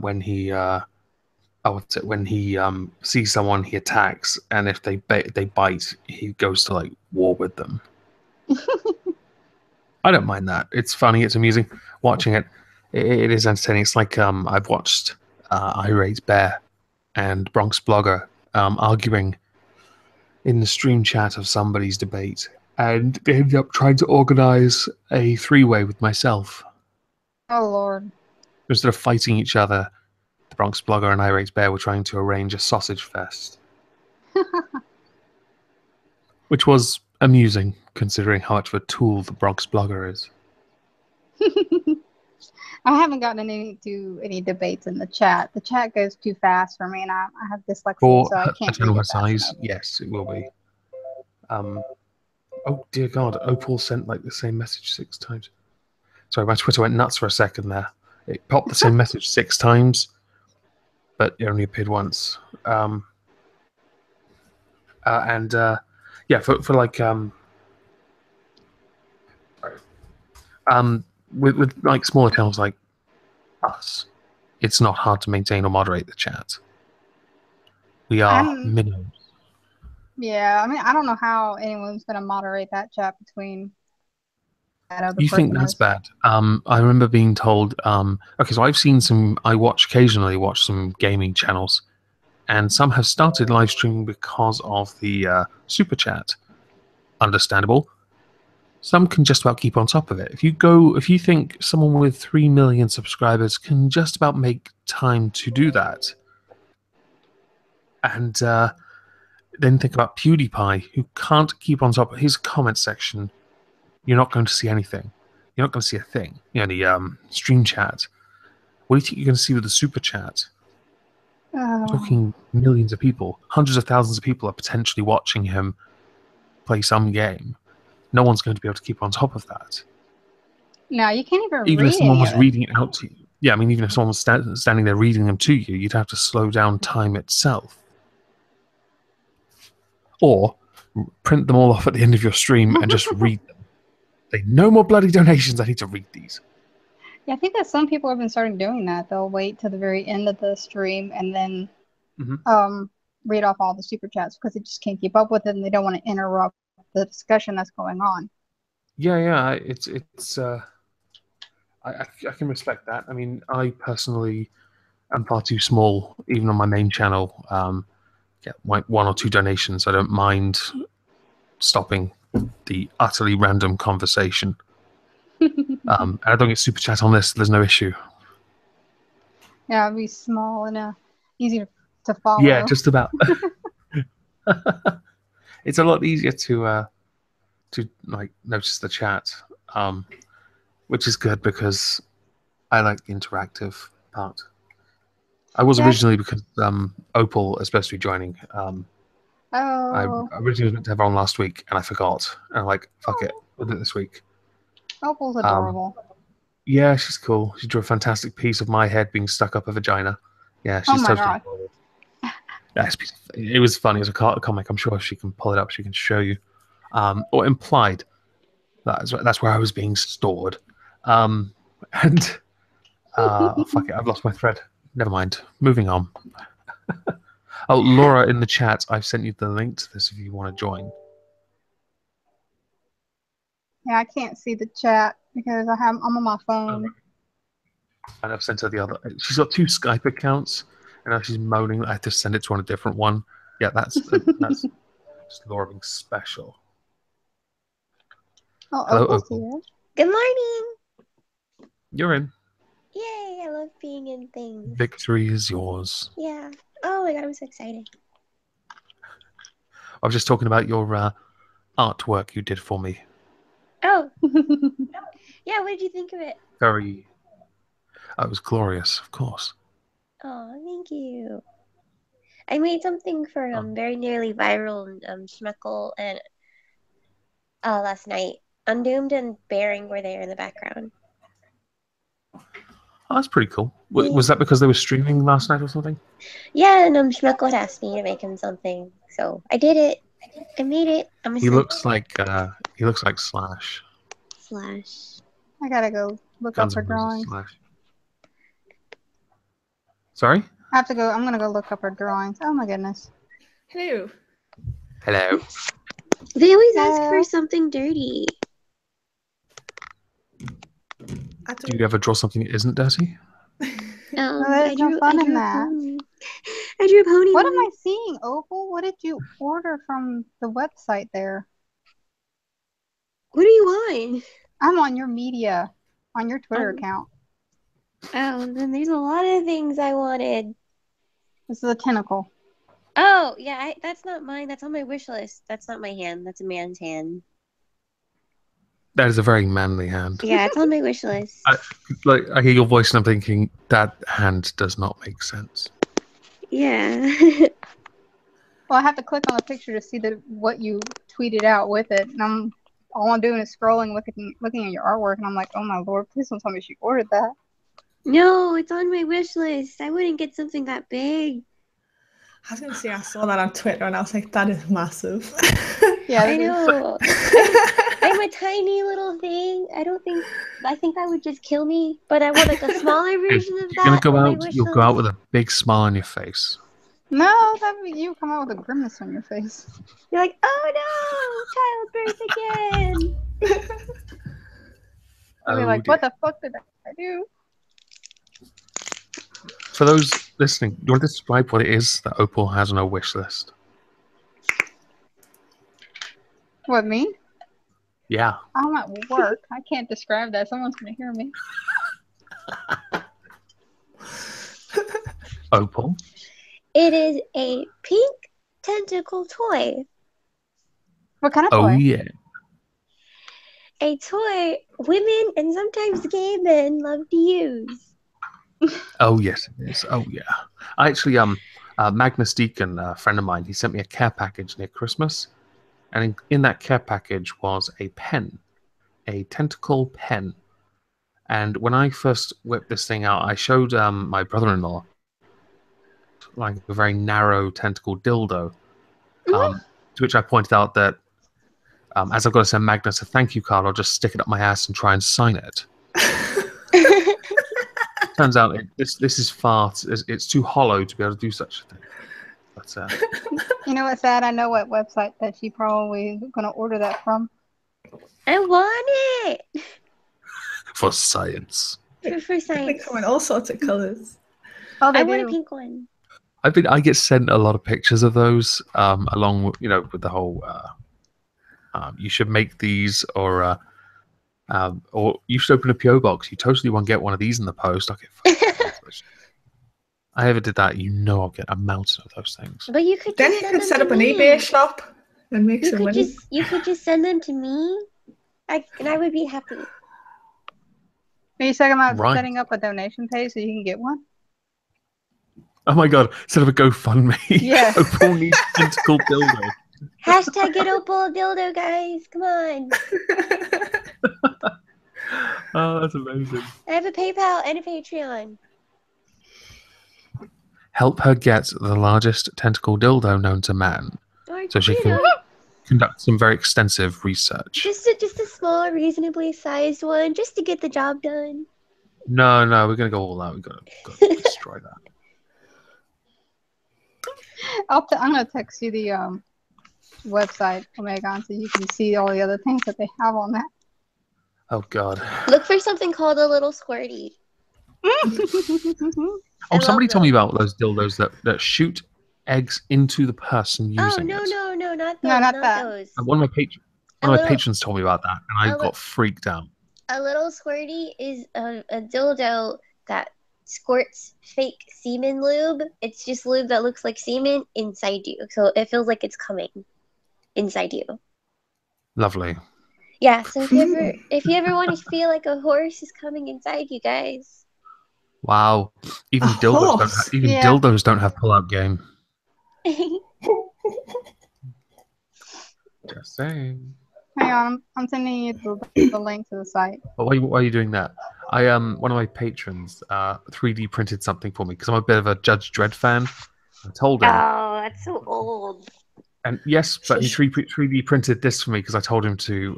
when he when he sees someone, he attacks, and if they bite, he goes to like war with them. I don't mind that. It's funny. It's amusing watching it. It is entertaining. It's like I've watched Irate Bear and Bronx Blogger arguing in the stream chat of somebody's debate, and they ended up trying to organize a three-way with myself. Oh, Lord. Instead of fighting each other, the Bronx Blogger and Irate Bear were trying to arrange a sausage fest. Which was amusing, considering how much of a tool the Bronx Blogger is. I haven't gotten into any debates in the chat. The chat goes too fast for me, and I have dyslexia, For so I a can't channel read her it fast size, enough. yes, it will be. Oh dear God, Opal sent like the same message 6 times. Sorry, my Twitter went nuts for a second there. It popped the same message 6 times, but it only appeared once. Yeah, for like with like smaller channels like us, it's not hard to maintain or moderate the chat. We are minimums. Yeah, I mean, I don't know how anyone's going to moderate that chat between that other You think person that's is. bad? I remember being told. Okay, so I've seen some. I occasionally watch some gaming channels, and some have started live streaming because of the super chat. Understandable. Some can just about keep on top of it. If you think someone with 3 million subscribers can just about make time to do that, and then think about PewDiePie, who can't keep on top of his comment section, you're not going to see anything. You're not going to see a thing. Any stream chat. What do you think you're going to see with the super chat? We're talking millions of people, hundreds of thousands of people are potentially watching him play some game. No one's going to be able to keep on top of that. No, you can't even Even if read someone any was of it. reading it out to you. Yeah, I mean, even if someone was standing there reading them to you, you'd have to slow down time itself. Or print them all off at the end of your stream and just read them. Say, no more bloody donations, I need to read these. Yeah, I think that some people have been starting doing that. They'll wait to the very end of the stream and then read off all the super chats because they just can't keep up with it and they don't want to interrupt the discussion that's going on. Yeah, I can respect that. I mean, I personally am far too small, even on my main channel. Get 1 or 2 donations. I don't mind stopping the utterly random conversation. And I don't get super chat on this. There's no issue. Yeah, it'll be small and easy to follow. Yeah, just about. It's a lot easier to like notice the chat, which is good because I like the interactive part. I was originally because Opal is supposed to be joining. I originally was meant to have her on last week, and I forgot. And I'm like, fuck it, we'll do it this week. Opal's adorable. Yeah, she's cool. She drew a fantastic piece of my head being stuck up a vagina. Yeah, she's totally adorable. Yeah, it was funny as a comic. I'm sure if she can pull it up, she can show you. Or implied. That's where I was being stored. Fuck it, I've lost my thread. Never mind. Moving on. Oh, Laura in the chat, I've sent you the link to this if you want to join. Yeah, I can't see the chat because I'm on my phone. And I've sent her the other. She's got 2 Skype accounts, and now she's moaning that I have to send it to on a different one. Yeah, that's just Laura being special. Oh, hello, Opal's Opal. here. Good morning. You're in. Yay, I love being in things. Victory is yours. Yeah. Oh my god, I'm so excited. I was just talking about your artwork you did for me. Oh. Yeah, what did you think of it? It was glorious, of course. Oh, thank you. I made something for very nearly viral Schmeckle and last night. Undoomed and Bearing were there in the background. Oh, that's pretty cool. Yeah. Was that because they were streaming last night or something? Yeah, and Schmeckle had asked me to make him something, so I did it. I made it. He looks like Slash. Slash. I gotta go look up her drawing. Sorry? I have to go. I'm gonna go look up her drawings. Oh my goodness. Hello. Hello. They always ask for something dirty. Do you ever draw something that isn't dirty? There's no fun in that. I drew a pony. What am I seeing, Opal? What did you order from the website there? What are you on? I'm on your media, on your Twitter account. Oh, then there's a lot of things I wanted. This is a tentacle. Oh, yeah, that's not mine. That's on my wish list. That's not my hand. That's a man's hand. That is a very manly hand. Yeah, it's on my wish list. I hear your voice and I'm thinking, that hand does not make sense. Yeah. Well, I have to click on the picture to see what you tweeted out with it. And all I'm doing is scrolling, looking at your artwork, and I'm like, oh my lord, please don't tell me she ordered that. No, it's on my wish list. I wouldn't get something that big. I was going to say, I saw that on Twitter and I was like, that is massive. Yeah, I know. I'm a tiny little thing. I think that would just kill me, but I want like a smaller version of that. You're going to go out with a big smile on your face. No, that would be you come out with a grimace on your face. You're like, oh no, childbirth again. I'll be like, what the fuck did I do? For those listening, do you want to describe what it is that Opal has on her wish list? What, me? Yeah. I'm at work. I can't describe that. Someone's going to hear me. Opal? It is a pink tentacle toy. What kind of toy? Oh, yeah. A toy women and sometimes gay men love to use. Oh, yes, it is. Oh, yeah. I actually, Magnus Deacon, a friend of mine, he sent me a care package near Christmas. And in that care package was a pen, a tentacle pen. And when I first whipped this thing out, I showed my brother-in-law like a very narrow tentacle dildo. To which I pointed out that as I've got to send Magnus a thank you card, I'll just stick it up my ass and try and sign it. Turns out this is far. It's too hollow to be able to do such a thing. But you know what's sad? I know what website that she probably going to order that from. I want it for science. For science. They come in all sorts of colors. Oh, I want a pink one. I get sent a lot of pictures of those, along with with the whole. You should make these, or you should open a PO box. You totally won't get one of these in the post. Okay. I ever did that, I'll get a mountain of those things. But you could. Then you could set up an eBay shop and make some money. You could just send them to me, and I would be happy. Are you talking about setting up a donation page so you can get one? Oh my god! Set up a GoFundMe. Yeah. Opal needs tentacle dildo. Hashtag get Opal a dildo, guys! Come on. Oh, that's amazing. I have a PayPal and a Patreon. Help her get the largest tentacle dildo known to man, so she can conduct some very extensive research. Just a small, reasonably sized one, just to get the job done. No, we're gonna go all out. We've got to destroy that. I'm gonna text you the website Omegon so you can see all the other things that they have on that. Oh god. Look for something called a little squirty. Oh, somebody told me about those dildos that shoot eggs into the person using it. No, not those. No, not that. Those. And one of my patrons told me about that, and I got freaked out. A little squirty is a dildo that squirts fake semen lube. It's just lube that looks like semen inside you, so it feels like it's coming inside you. Lovely. Yeah, so if you ever want to feel like a horse is coming inside you guys. Wow. Even dildos don't have pull-out game. Just saying. Hang on, I'm sending you the link to the site. But why are you doing that? One of my patrons 3D printed something for me because I'm a bit of a Judge Dredd fan. I told him. Oh, that's so old. And yes, but he 3D printed this for me because I told him to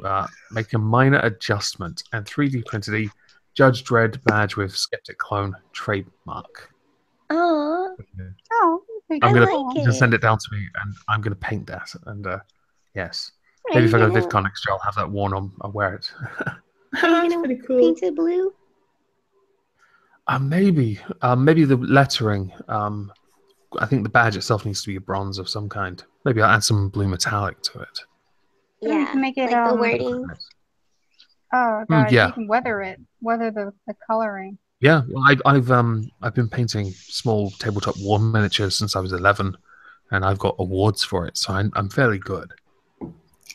make a minor adjustment and 3D printed a Judge Dredd badge with Skeptic Clone trademark. Oh, Oh, I'm I gonna like just send it. it down to me, and I'm gonna paint that. And yes, Are maybe you if I go to gonna VidCon next year, I'll have that worn on. I'll wear it. are you That's gonna pretty cool. paint it blue? Maybe the lettering. I think the badge itself needs to be a bronze of some kind. Maybe I'll add some blue metallic to it. Yeah, you can make it like the wording. Oh god, yeah. you can weather the coloring. Yeah, well, I've been painting small tabletop war miniatures since I was 11, and I've got awards for it, so I'm fairly good.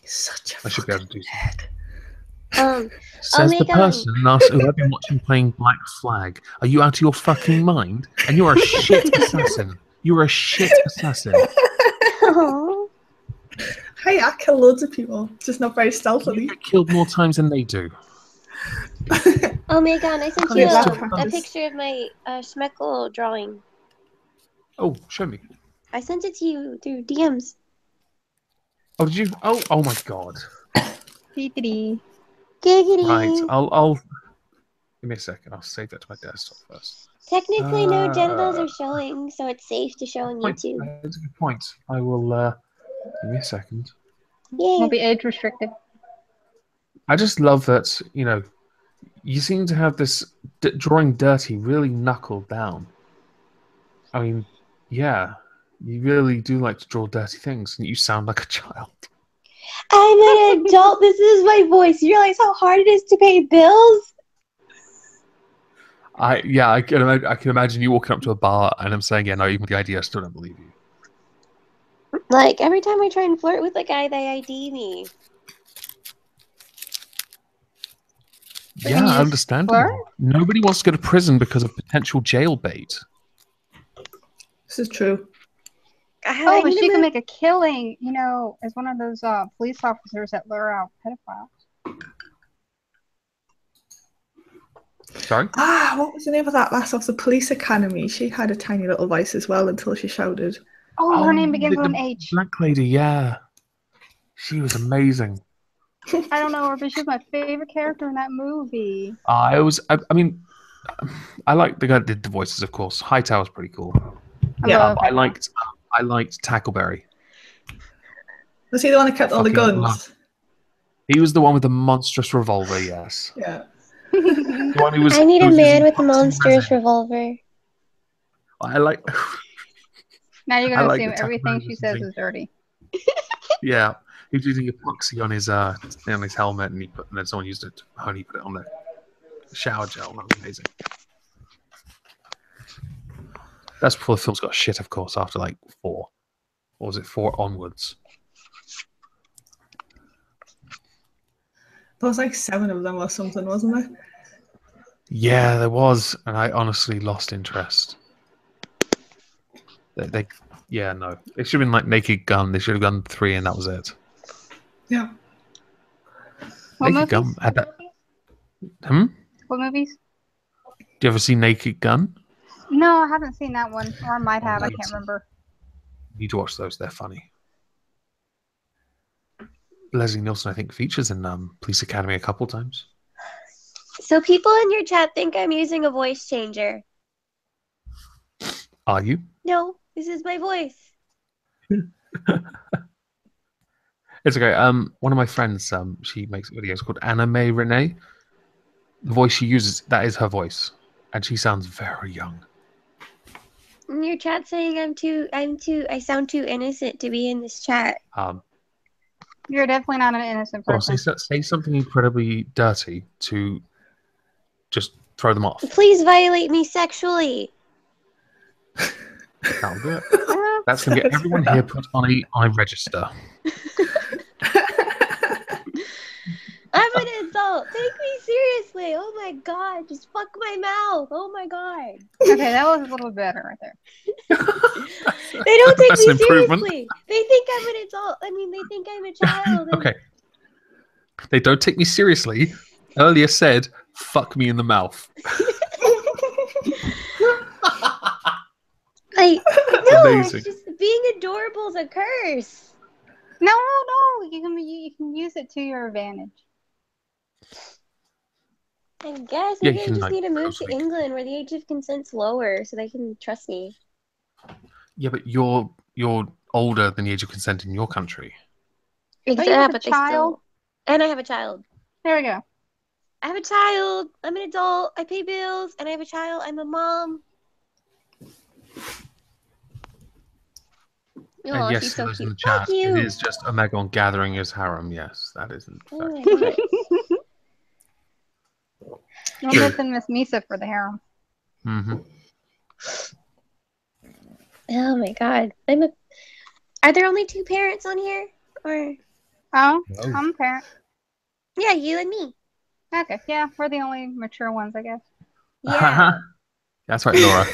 Such a I should be able to do Um, Says the Omegon. person who I've been watching playing Black Flag. Are you out of your fucking mind? And you're a shit assassin. You're a shit assassin. Oh. Hey, I kill loads of people, just not very stealthily. You get killed more times than they do. Omegon, I sent Okay, you so- a picture of my Schmeckle drawing. Oh, show me. I sent it to you through DMs. Oh, did you? Oh my god. Giggity. Giggity. Right, I'll give me a second. I'll save that to my desktop first. Technically, no genitals are showing, so it's safe to show on YouTube. That's a good point. I will. Give me a second. Yay. Won't be age restricted. I just love that, you seem to have this drawing dirty really knuckled down. I mean, yeah, you really do like to draw dirty things, and you sound like a child. I'm an adult. This is my voice. You realize how hard it is to pay bills? I can imagine you walking up to a bar and I'm saying, yeah, no, even the idea, I still don't believe you. Like, every time I try and flirt with a guy, they ID me. Yeah, understandable. Nobody wants to go to prison because of potential jail bait. This is true. Oh, but she can make a killing, as one of those police officers that lure out pedophiles. Sorry? What was the name of that lass off the police academy? She had a tiny little voice as well until she shouted. Oh, her name begins with an H. Black lady, yeah. She was amazing. I don't know her, but she was my favorite character in that movie. I like the guy that did the voices, of course. Hightower's pretty cool. Yeah, I liked Tackleberry. Was he the one who kept all the guns? He was the one with the monstrous revolver, yes. Yeah. The one who was, I need a man with a monstrous revolver. I like. Now you're gonna assume everything she says is dirty. Yeah, he was using epoxy on his helmet, and then someone used it. Honey put it on the shower gel. That was amazing. That's before the films got shit, of course. After like 4, or was it 4 onwards? There was like 7 of them or something, wasn't there? Yeah, there was, and I honestly lost interest. No. It should have been like Naked Gun. They should have done 3, and that was it. Yeah. Naked Gun had that. What movies? Do you ever see Naked Gun? No, I haven't seen that one, or I might have. I can't remember. You need to watch those. They're funny. Leslie Nielsen, I think, features in Police Academy a couple times. So people in your chat think I'm using a voice changer. Are you? No, this is my voice. It's okay. One of my friends, she makes videos called Anime Renee. The voice she uses, that is her voice, and she sounds very young. In your chat saying I sound too innocent to be in this chat. You're definitely not an innocent person. Say something incredibly dirty to just throw them off. Please violate me sexually. That'll do it. That's going to get everyone here put on a register. I'm an adult. Take me seriously. Oh my god. Just fuck my mouth. Oh my god. Okay, that was a little better right there. They don't take me seriously. They think I'm an adult. I mean, they think I'm a child. Okay. They don't take me seriously. Earlier said, fuck me in the mouth. It's just being adorable is a curse. No. You can use it to your advantage. I guess maybe I just need to move to England where the age of consent's lower so they can trust me. Yeah, but you're older than the age of consent in your country. Yeah, but they still. And I have a child. There we go. I have a child. I'm an adult. I pay bills, and I have a child. I'm a mom. And yes, she's so those in cute. the chat, So cute. it is just Omegon gathering his harem. Yes, that is in fact. Oh my god. Don't listen, Miss Misa for the harem. Mm-hmm. Oh my god. Are there only 2 parents on here? Or I'm a parent. Yeah, you and me. Okay, yeah, we're the only mature ones, I guess. Yeah. That's right, Laura.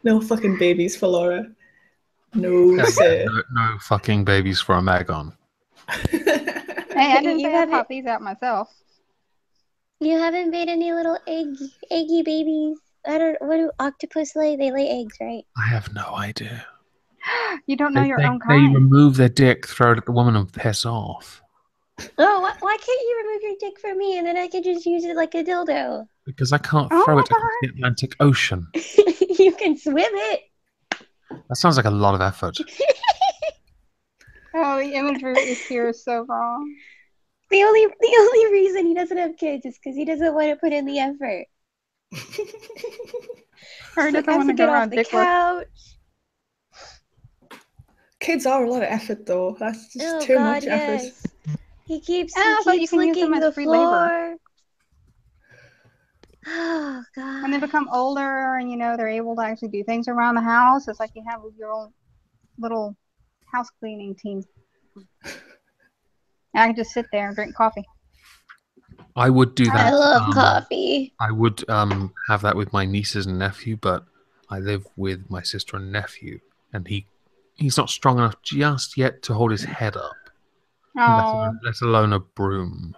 No fucking babies for Laura. No, sir. No fucking babies for Omegon. Hey, I didn't say I'd pop these out myself. You haven't made any little eggy babies? What do octopus lay? They lay eggs, right? I have no idea. You don't know your own They kind. remove their dick, throw it at the woman, and piss off. Oh, why can't you remove your dick from me and then I could just use it like a dildo? Because I can't throw it across the Atlantic Ocean. You can swim it. That sounds like a lot of effort. Oh, the imagery here is so wrong. The only reason he doesn't have kids is because he doesn't want to put in the effort. Or doesn't want to get off the couch. Kids are a lot of effort, though. That's just too much effort. He keeps you can use them as free labor. Oh god! When they become older and they're able to actually do things around the house, it's like you have your own little house cleaning team. And I can just sit there and drink coffee. I would do that. I love coffee. I would have that with my nieces and nephew, but I live with my sister and nephew, and he's not strong enough just yet to hold his head up. Oh. Let alone a broom.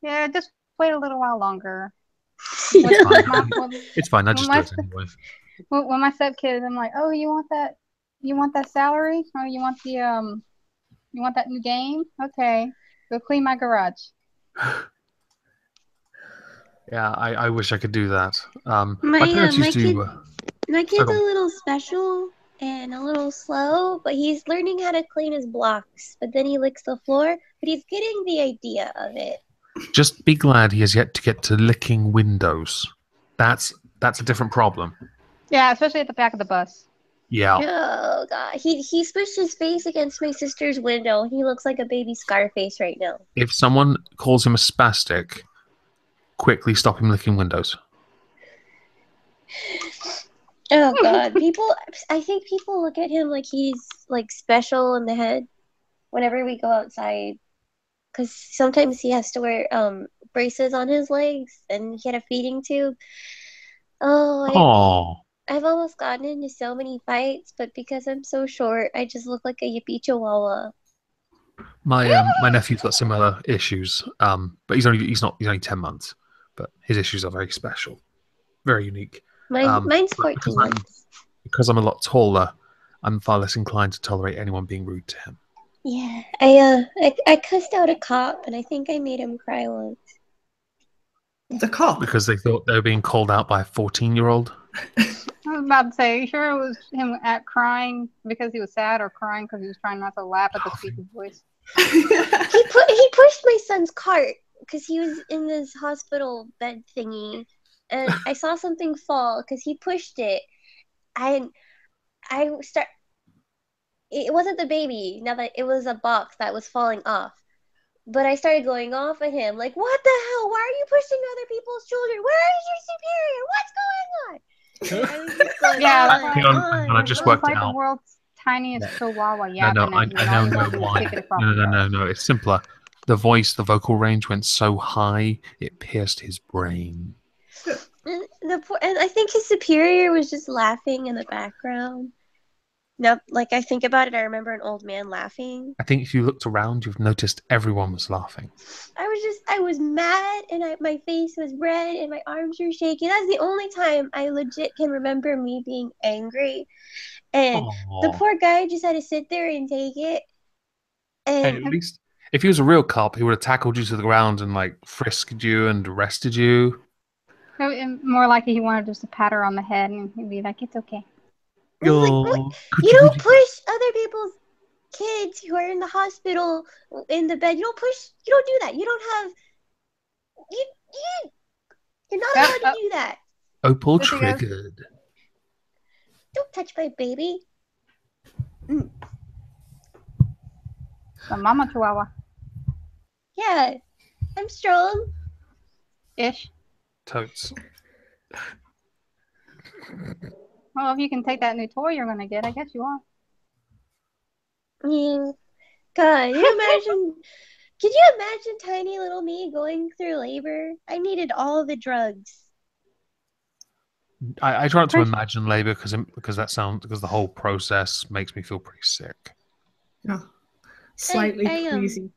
Yeah, just wait a little while longer. It's fine. I just do it anyway. When my stepkid, I'm like, oh, you want that? You want that salary? Oh, you want that new game? Okay, go clean my garage. Yeah, I wish I could do that. My parents used to. My kid's a little special and a little slow, but he's learning how to clean his blocks. But then he licks the floor, but he's getting the idea of it. Just be glad he has yet to get to licking windows. That's a different problem. Yeah, especially at the back of the bus. Yeah. Oh god, he smushed his face against my sister's window. He looks like a baby Scarface right now. If someone calls him a spastic, quickly stop him licking windows. Oh god, I think people look at him like he's like special in the head whenever we go outside, because sometimes he has to wear braces on his legs and he had a feeding tube. I've almost gotten into so many fights, but because I'm so short, I just look like a yippee chihuahua. My nephew's got similar issues, but he's only 10 months, but his issues are very special, very unique. Mine's 14 months. Because I'm a lot taller, I'm far less inclined to tolerate anyone being rude to him. Yeah, I cussed out a cop, and I think I made him cry once. The cop? Because they thought they were being called out by a 14-year-old? I was about to say, are you sure it was him crying because he was sad or crying because he was trying not to laugh at the speaker's voice? He pushed my son's cart because he was in this hospital bed thingy, and I saw something fall because he pushed it. It wasn't the baby. Now that it was a box that was falling off. But I started going off at him, like, what the hell? Why are you pushing other people's children? Where is your superior? What's going on? I was just going on. I just worked it out. The world's tiniest chihuahua yapping at me. I know why. No, it's simpler. The vocal range went so high, it pierced his brain. And I think his superior was just laughing in the background. Now, like I think about it, I remember an old man laughing. I think if you looked around, you've noticed everyone was laughing. I was mad, and my face was red, and my arms were shaking. That's the only time I legit can remember me being angry. And the poor guy just had to sit there and take it. And hey, at least if he was a real cop, he would have tackled you to the ground and like frisked you and arrested you. More likely he wanted just to pat her on the head and he'd be like, it's okay. You don't push other people's kids who are in the hospital in the bed. You don't do that. You don't have... You're not allowed to do that. Opal triggered. Don't touch my baby. The mama chihuahua. Yeah, I'm strong. Ish. Totes. Well, if you can take that new toy you're going to get, I guess you are. Yeah. God, could you imagine tiny little me going through labor? I needed all the drugs. I try not to imagine labor because the whole process makes me feel pretty sick. Yeah. Slightly queasy.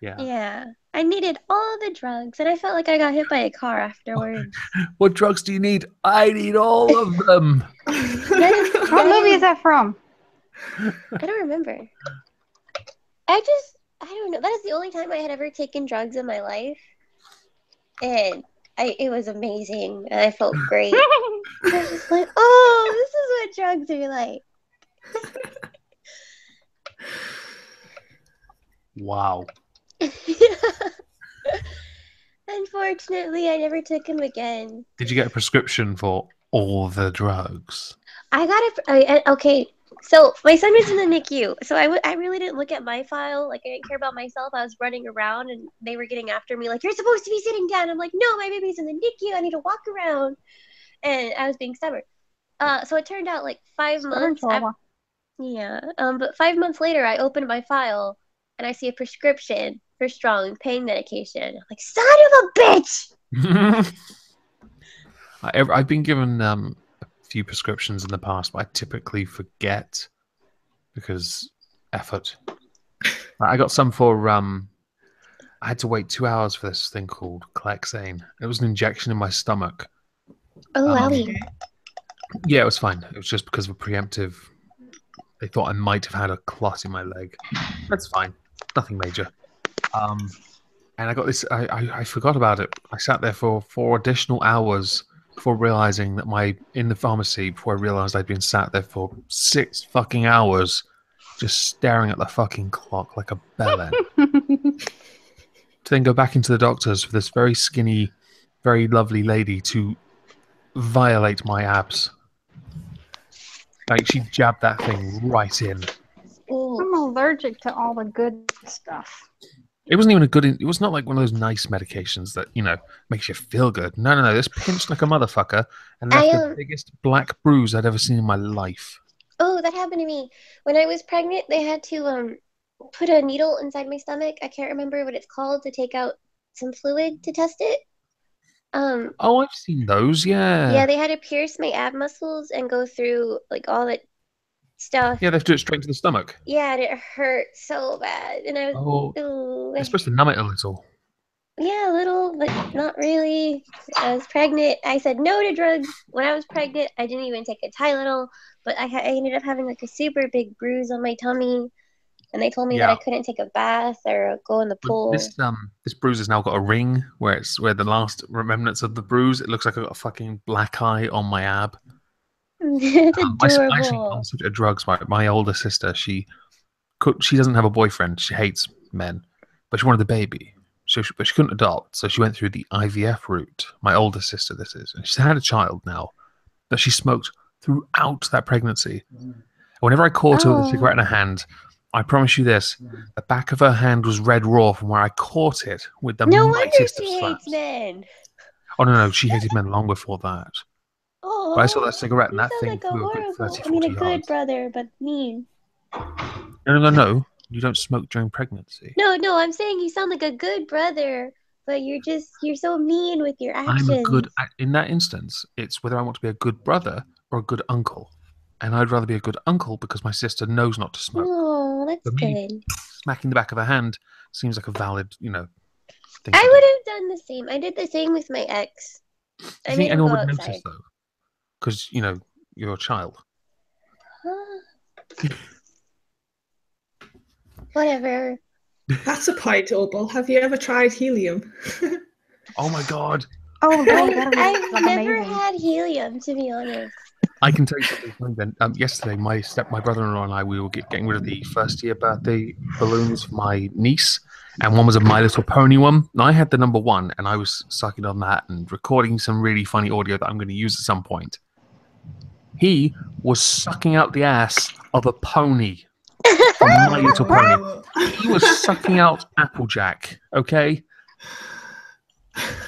Yeah. I needed all the drugs, and I felt like I got hit by a car afterwards. What drugs do you need? I need all of them. What movie is that from? I don't remember. I don't know. That is the only time I had ever taken drugs in my life. And it was amazing. And I felt great. I was just like, oh, this is what drugs are like. Wow. Unfortunately, I never took them again. Did you get a prescription for all the drugs? I got it. Okay, so my son was in the NICU, so I really didn't look at my file. Like, I didn't care about myself. I was running around, and they were getting after me. Like, you're supposed to be sitting down. I'm like, no, my baby's in the NICU. I need to walk around, and I was being stubborn. So it turned out like 5 months. But 5 months later, I opened my file, and I see a prescription for strong pain medication. I'm like, son of a bitch! I've been given a few prescriptions in the past, but I typically forget because effort. I got some for I had to wait 2 hours for this thing called Clexane. It was an injection in my stomach. Oh, wowie. Yeah, it was fine. It was just because of a preemptive. They thought I might have had a clot in my leg. That's fine. Nothing major. And I got this. I forgot about it. I sat there for 4 additional hours before realizing that in the pharmacy. Before I realized I'd been sat there for 6 fucking hours, just staring at the fucking clock like a bellend. To then go back into the doctor's for this very skinny, very lovely lady to violate my abs. Like, she jabbed that thing right in. I'm allergic to all the good stuff. It wasn't even it was not like one of those nice medications that, makes you feel good. No. This pinched like a motherfucker and left the biggest black bruise I'd ever seen in my life. Oh, that happened to me. When I was pregnant, they had to put a needle inside my stomach. I can't remember what it's called, to take out some fluid to test it. Oh, I've seen those, yeah. Yeah, they had to pierce my ab muscles and go through like all that stuff. Yeah, they have to do it straight to the stomach. Yeah, and it hurt so bad. And I was It's supposed to numb it a little. Yeah, a little, but not really. I was pregnant. I said no to drugs when I was pregnant. I didn't even take a Tylenol, but I ended up having like a super big bruise on my tummy. And they told me that I couldn't take a bath or go in the pool. This bruise has now got a ring where the last remnants of the bruise. It looks like I've got a fucking black eye on my ab. It's adorable. I actually on such a drugs. My older sister, she doesn't have a boyfriend. She hates men, but she wanted a baby. But she couldn't adopt, so she went through the IVF route. My older sister, this is, and she's had a child now, but she smoked throughout that pregnancy. Whenever I caught her with a cigarette in her hand, I promise you this: the back of her hand was red raw from where I caught it with the mightiest of slaps. No wonder she hates men. Oh no, she hated men long before that. Oh, but I saw that cigarette and that thing like flew a good 30, 40 I mean, a yards. good brother, but mean. No. You don't smoke during pregnancy. No, I'm saying you sound like a good brother, but you're so mean with your actions. In that instance, it's whether I want to be a good brother or a good uncle. And I'd rather be a good uncle because my sister knows not to smoke. Oh, that's good. Smacking the back of her hand seems like a valid, thing. I would have done the same. I did the same with my ex. I think anyone would notice, though? Because, you're a child. Whatever. That's a point, Opal. Have you ever tried helium? Oh my god. Oh, yeah, I've never had helium, to be honest. I can tell you something funny then. Yesterday, my brother-in-law and I, we were getting rid of the first-year birthday balloons for my niece, and one was a My Little Pony one. And I had the number one, and I was sucking on that and recording some really funny audio that I'm going to use at some point. He was sucking out the ass of a pony from My Little Pony. He was sucking out Applejack, okay?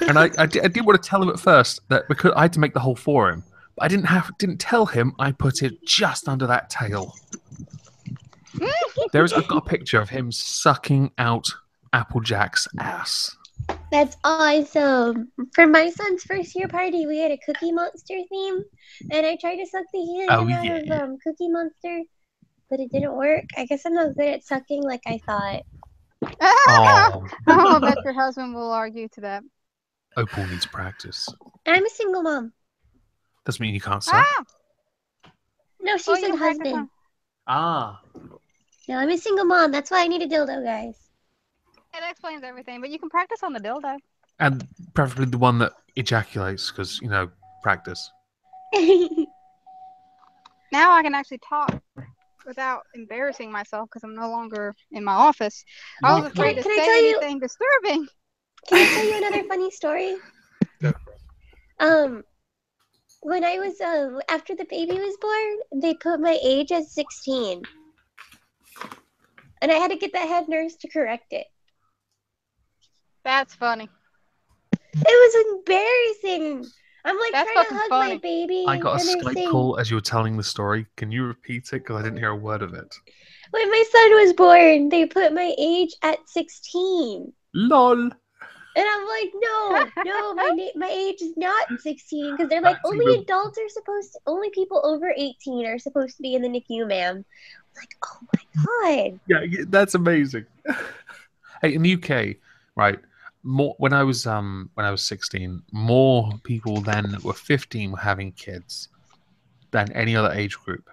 And I didn't want to tell him at first that because I had to make the hole for him. But I didn't tell him I put it just under that tail. I've got a picture of him sucking out Applejack's ass. That's awesome. For my son's first year party, we had a Cookie Monster theme, and I tried to suck the helium out of Cookie Monster, but it didn't work. I guess I'm not good at sucking like I thought. Oh, I bet your husband will argue to that. Opal needs practice. I'm a single mom. Doesn't mean you can't suck. No, she said husband. Ah. No, I'm a single mom. That's why I need a dildo, guys. It explains everything, but you can practice on the dildo. And preferably the one that ejaculates, because, practice. Now I can actually talk without embarrassing myself because I'm no longer in my office. I was afraid to say anything disturbing. Can I tell you another funny story? When I was after the baby was born, they put my age as 16, and I had to get the head nurse to correct it. That's funny. It was embarrassing. I'm like trying to hug my baby. I got a Skype call as you were telling the story. Can you repeat it? Because I didn't hear a word of it. When my son was born, they put my age at 16. LOL. And I'm like, no, my age is not 16, because they're like, only people over 18 are supposed to be in the NICU, ma'am. I'm like, oh my god. Yeah, that's amazing. Hey, in the UK, right? When I was 16, more people than that were 15 were having kids than any other age group.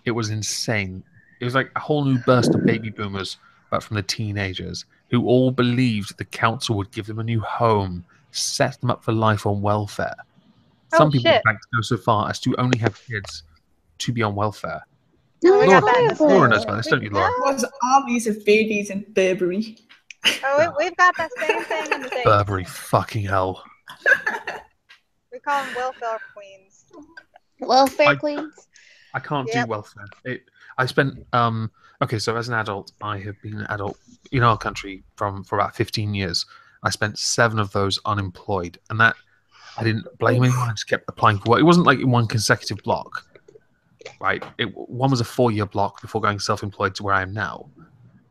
It was insane. It was like a whole new burst of baby boomers, but from the teenagers, who all believed the council would give them a new home, set them up for life on welfare. Some people, in fact, go so far as to only have kids to be on welfare. Laura knows about this, don't you, Laura? There was armies of babies in Burberry. Oh, we've got that same thing in the States. Burberry, fucking hell. We call them welfare queens. Welfare queens? I can't do welfare. I spent okay, so as an adult, I have been an adult in our country for about 15 years. I spent 7 of those unemployed, and that I didn't blame anyone. I just kept applying for work. It wasn't like in one consecutive block, right? One was a 4-year block before going self-employed to where I am now.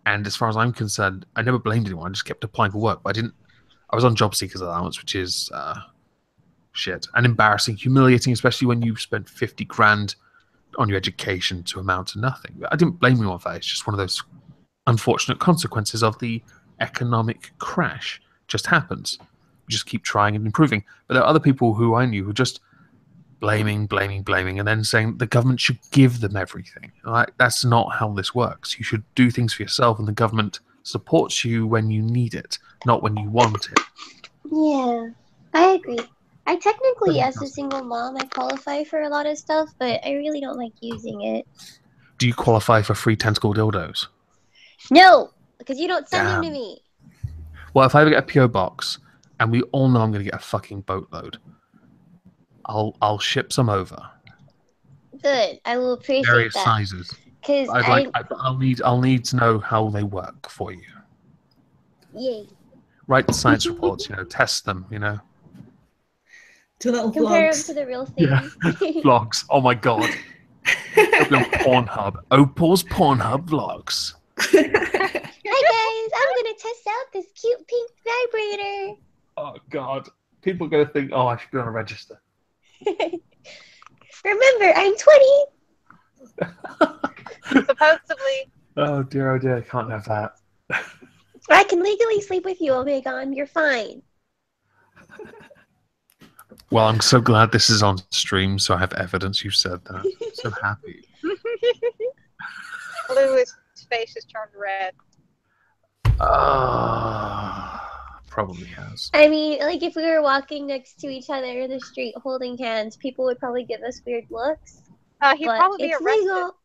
And as far as I'm concerned, I never blamed anyone. I just kept applying for work, but I was on job seekers allowance, which is shit and embarrassing, humiliating, especially when you spend 50 grand on your education to amount to nothing. I didn't blame anyone for that. It's just one of those unfortunate consequences of the economic crash. It just happens. We just keep trying and improving. But there are other people who I knew who just blaming, and then saying the government should give them everything. That's not how this works. You should do things for yourself, and the government supports you when you need it, not when you want it. Yeah, I agree. I technically, as a single mom, I qualify for a lot of stuff, but I really don't like using it. Do you qualify for free tentacle dildos? No, because you don't send them to me. Well, if I ever get a PO box, and we all know I'm going to get a fucking boatload, I'll ship some over. Good, I will appreciate various that. Sizes. Because I'll need to know how they work for you. Yay. Write the science reports. Test them. To little compare vlogs. them to the real thing. Yeah. Vlogs. Oh my god. It'll be on Pornhub. Opal's Pornhub vlogs. Hi guys, I'm gonna test out this cute pink vibrator. Oh god. People are gonna think, I should be on a register. Remember, I'm 20. Supposedly. Oh dear, I can't have that. I can legally sleep with you, Omegon. You're fine. Well, I'm so glad this is on stream, so I have evidence you said that. I'm so happy. Blue, his face is turned red. Probably has. I mean, like, if we were walking next to each other in the street holding hands, people would probably give us weird looks. He'd probably be arrested. Legal.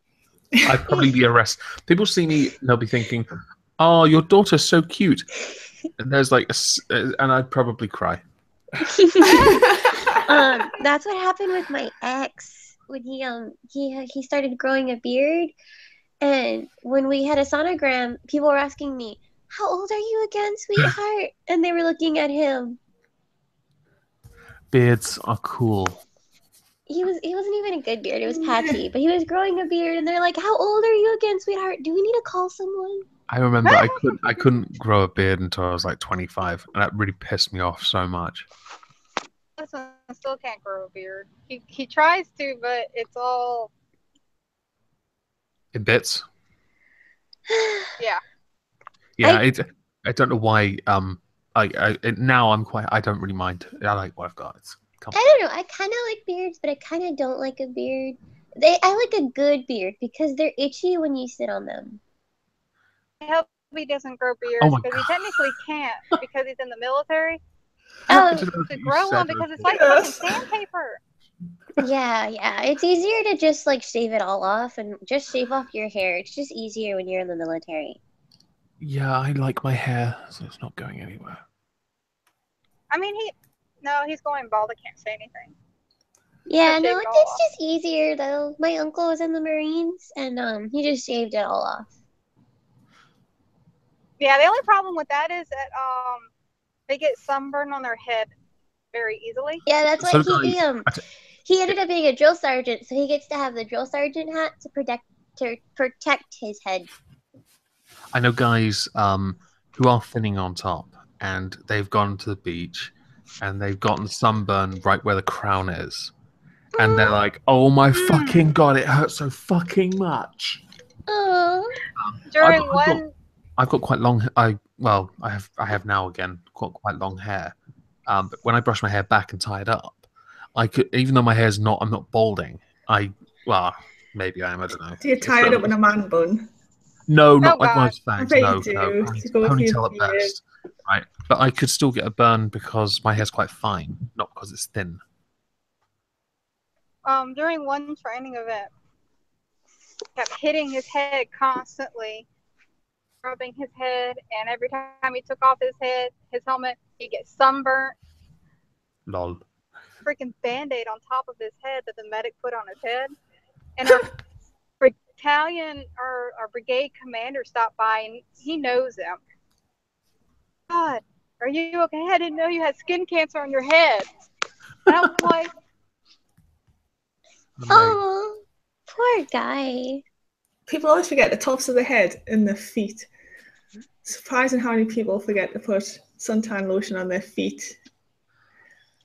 I'd probably be arrested. People see me, and they'll be thinking, "Oh, your daughter's so cute." And there's like, and I'd probably cry. That's what happened with my ex when he started growing a beard, and when we had a sonogram, people were asking me, "How old are you again, sweetheart?" And they were looking at him. Beards are cool. He wasn't even a good beard. It was patchy, but he was growing a beard, and they're like, "How old are you again, sweetheart? Do we need to call someone?" I remember I couldn't grow a beard until I was like 25, and that really pissed me off so much. Listen, still can't grow a beard. He tries to, but it's all in bits. Yeah. Yeah, I don't know why. Now I don't really mind. I like what I've got. It's I don't know. I kind of like beards, but I kind of don't like a beard. I like a good beard because they're itchy when you sit on them. I hope he doesn't grow beards because he technically can't because he's in the military. To grow one because it's like fucking sandpaper. Yeah. It's easier to just like shave it all off and just shave off your hair. It's just easier when you're in the military. Yeah, I like my hair, so it's not going anywhere. I mean, he's going bald. I can't say anything. Yeah, no, it's just easier though. My uncle was in the Marines, and he just shaved it all off. Yeah, the only problem with that is that they get sunburn on their head very easily. Yeah, that's why he ended up being a drill sergeant, so he gets to have the drill sergeant hat to protect his head. I know guys who are thinning on top, and they've gone to the beach, and they've gotten sunburn right where the crown is, and they're like, "Oh my fucking god, it hurts so fucking much." I've got quite long. I have now again got quite long hair, but when I brush my hair back and tie it up, I could, even though my hair's not, I'm not balding. Maybe I am. I don't know. Do you tie it up in a man bun? No, not like my fangs. No, ponytail at best. Right, but I could still get a burn because my hair's quite fine, not because it's thin. During one training event, kept hitting his head constantly, rubbing his head, and every time he took off his helmet, he'd get sunburnt. Lol. Freaking Band-Aid on top of his head that the medic put on his head. And our battalion or our brigade commander stopped by, and he knows him. God, are you okay? I didn't know you had skin cancer on your head. And I was like, oh, poor guy. People always forget the tops of the head and the feet. Surprising how many people forget to put suntan lotion on their feet.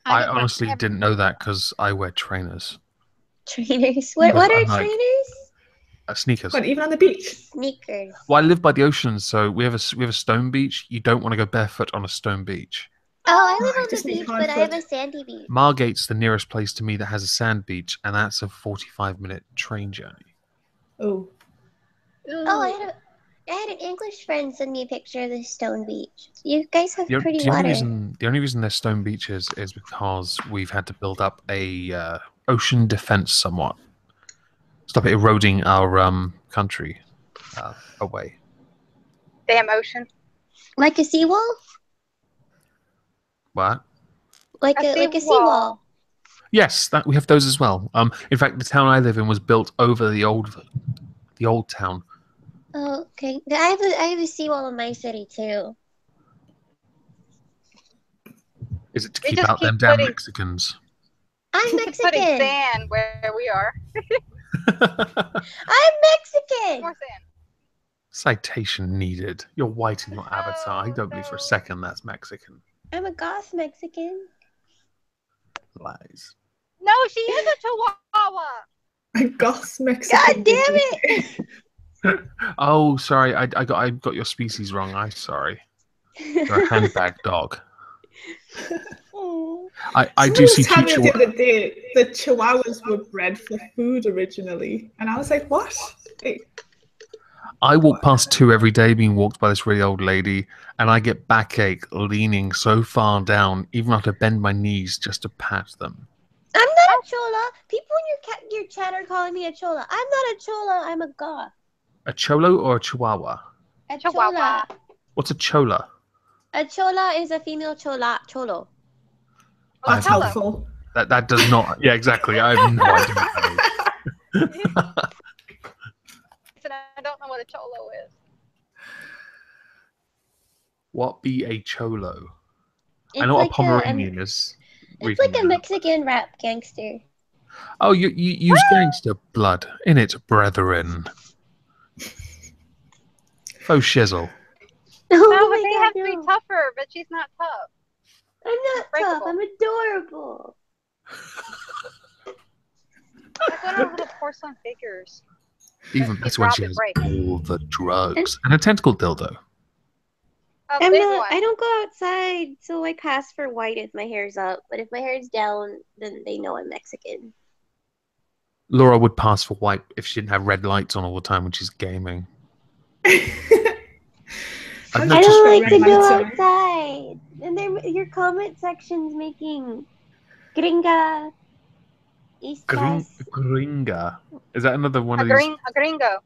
I honestly didn't know that because I wear trainers. Trainers? What are trainers? Sneakers. But even on the beach? Sneakers. Well, I live by the ocean, so we have a stone beach. You don't want to go barefoot on a stone beach. Oh, I live on the beach, but I have a sandy beach. Margate's the nearest place to me that has a sand beach, and that's a 45-minute train journey. Oh. Oh, I had an English friend send me a picture of this stone beach. You guys have pretty water. The only reason there's stone beaches is because we've had to build up a ocean defense somewhat. Stop it eroding our country away. Damn ocean. Like a seawall? What? Like a seawall. Yes, we have those as well. In fact, the town I live in was built over the old town. Oh, okay. I have a seawall in my city too. Is it to keep out them damn Mexicans? I'm Mexican. Putting sand where we are. I'm Mexican. More sand. Citation needed. You're white in your avatar. I don't believe for a second that's Mexican. I'm a goth Mexican. Lies. No, she is a Chihuahua. A goth Mexican. God damn it! Oh, sorry. I got your species wrong. I'm sorry. You're a handbag dog. I do see two Chihuahuas. The other day, the Chihuahuas were bred for food originally, and I was like, what? I walk past 2 every day being walked by this really old lady, and I get backache leaning so far down, even have to bend my knees just to pat them. I'm not a chola. People in your chat are calling me a chola. I'm not a chola. I'm a goth. A cholo or a chihuahua? A chola. What's a chola? A chola is a female cholo. That's helpful. That does not. Yeah, exactly. I have no idea what that is. I don't know what a cholo is. What be a cholo? It's I know like what a Pomeranian is. It's like a Mexican rap gangster. Oh, you use gangster blood in it, brethren. Faux shizzle. No, but they have to be tougher, but she's not tough. I'm not tough. I'm adorable. Like one of those little porcelain figures. Even better when she has all the drugs and a tentacle dildo. I don't go outside, so I pass for white if my hair's up. But if my hair's down, then they know I'm Mexican. Laura would pass for white if she didn't have red lights on all the time when she's gaming. I don't like to go outside. And your comment section's making gringa. Gringa. Is that another one of these? A gringo.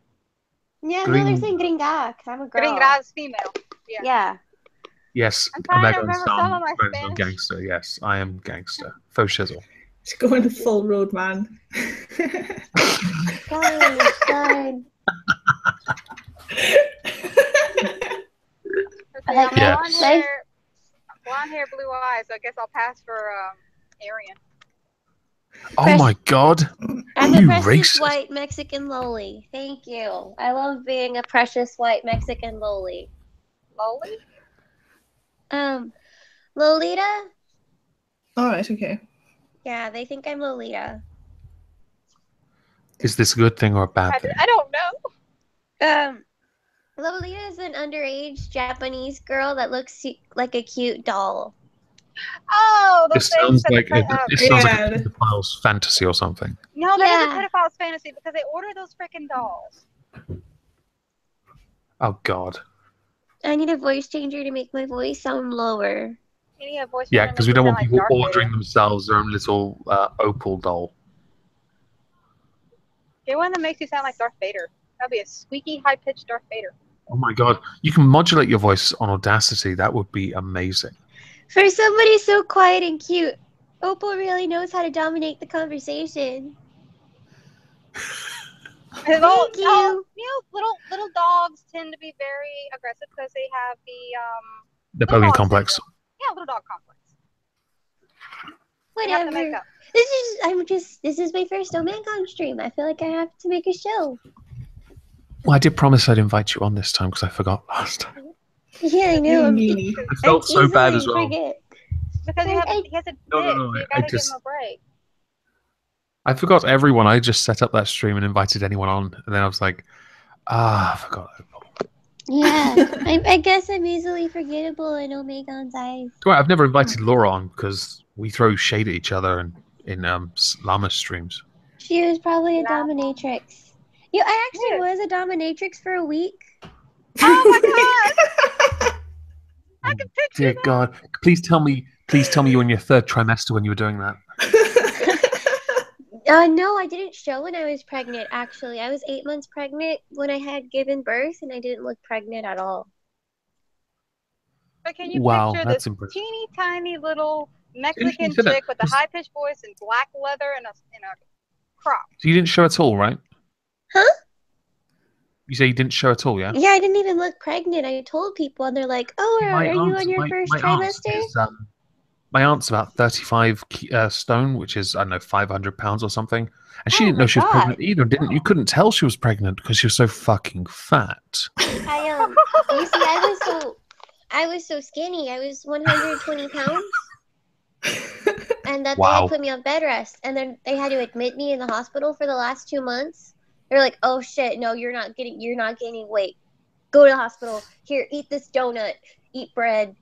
Yeah, no, they're saying gringa because I'm a girl. Gringa is female. Yeah. Yes, Omegon's son, gangster. Yes, I am gangster. Faux shizzle. She's going the full road, man. Fine. Blonde hair, blue eyes. I guess I'll pass for Aryan. Oh my God! I'm a precious white Mexican loli. Thank you. I love being a precious white Mexican loli. Loli? Lolita. All right. Okay. Yeah, they think I'm Lolita. Is this a good thing or a bad thing? I don't know. Lolita is an underage Japanese girl that looks like a cute doll. Oh, this sounds like a pedophile's fantasy or something. No, that is a pedophile's fantasy because they order those freaking dolls. Oh God. I need a voice changer to make my voice sound lower. You need a voice changer because we don't want people ordering themselves their own little opal doll. Get one that makes you sound like Darth Vader. That'd be a squeaky, high-pitched Darth Vader. Oh my God. You can modulate your voice on Audacity. That would be amazing. For somebody so quiet and cute, Opal really knows how to dominate the conversation. Thank you. Little dogs tend to be very aggressive because they have the Napoleon complex. Yeah, little dog complex. Whatever. This is my first Omegon stream. I feel like I have to make a show. Well, I did promise I'd invite you on this time because I forgot last time. Yeah, I know. I felt so bad as well. Because he has a dick, so you gotta give him a break. I forgot everyone. I just set up that stream and invited anyone on, and then I was like, I forgot. Yeah, I guess I'm easily forgettable in Omegon's eyes. Well, I've never invited Laura on because we throw shade at each other in Llama streams. She was probably a dominatrix. I actually was a dominatrix for a week. Oh my God! I can picture Dear that. God, please tell me you were in your 3rd trimester when you were doing that. No, I didn't show when I was pregnant, actually. I was 8 months pregnant when I had given birth, and I didn't look pregnant at all. But can you picture this teeny tiny little Mexican chick with a high-pitched voice and black leather and a crop? So you didn't show at all, right? Huh? You say you didn't show at all, yeah? Yeah, I didn't even look pregnant. I told people, and they're like, "Oh, are you on your first trimester?" My aunt's about 35 stone, which is, I don't know, 500 pounds or something. And she didn't know she was pregnant either, didn't you? Couldn't tell she was pregnant because she was so fucking fat. You see, I was so skinny. I was 120 pounds. And that they had put me on bed rest. And then they had to admit me in the hospital for the last 2 months. They're like, "Oh shit, no, you're not gaining weight. Go to the hospital. Here, eat this donut, eat bread.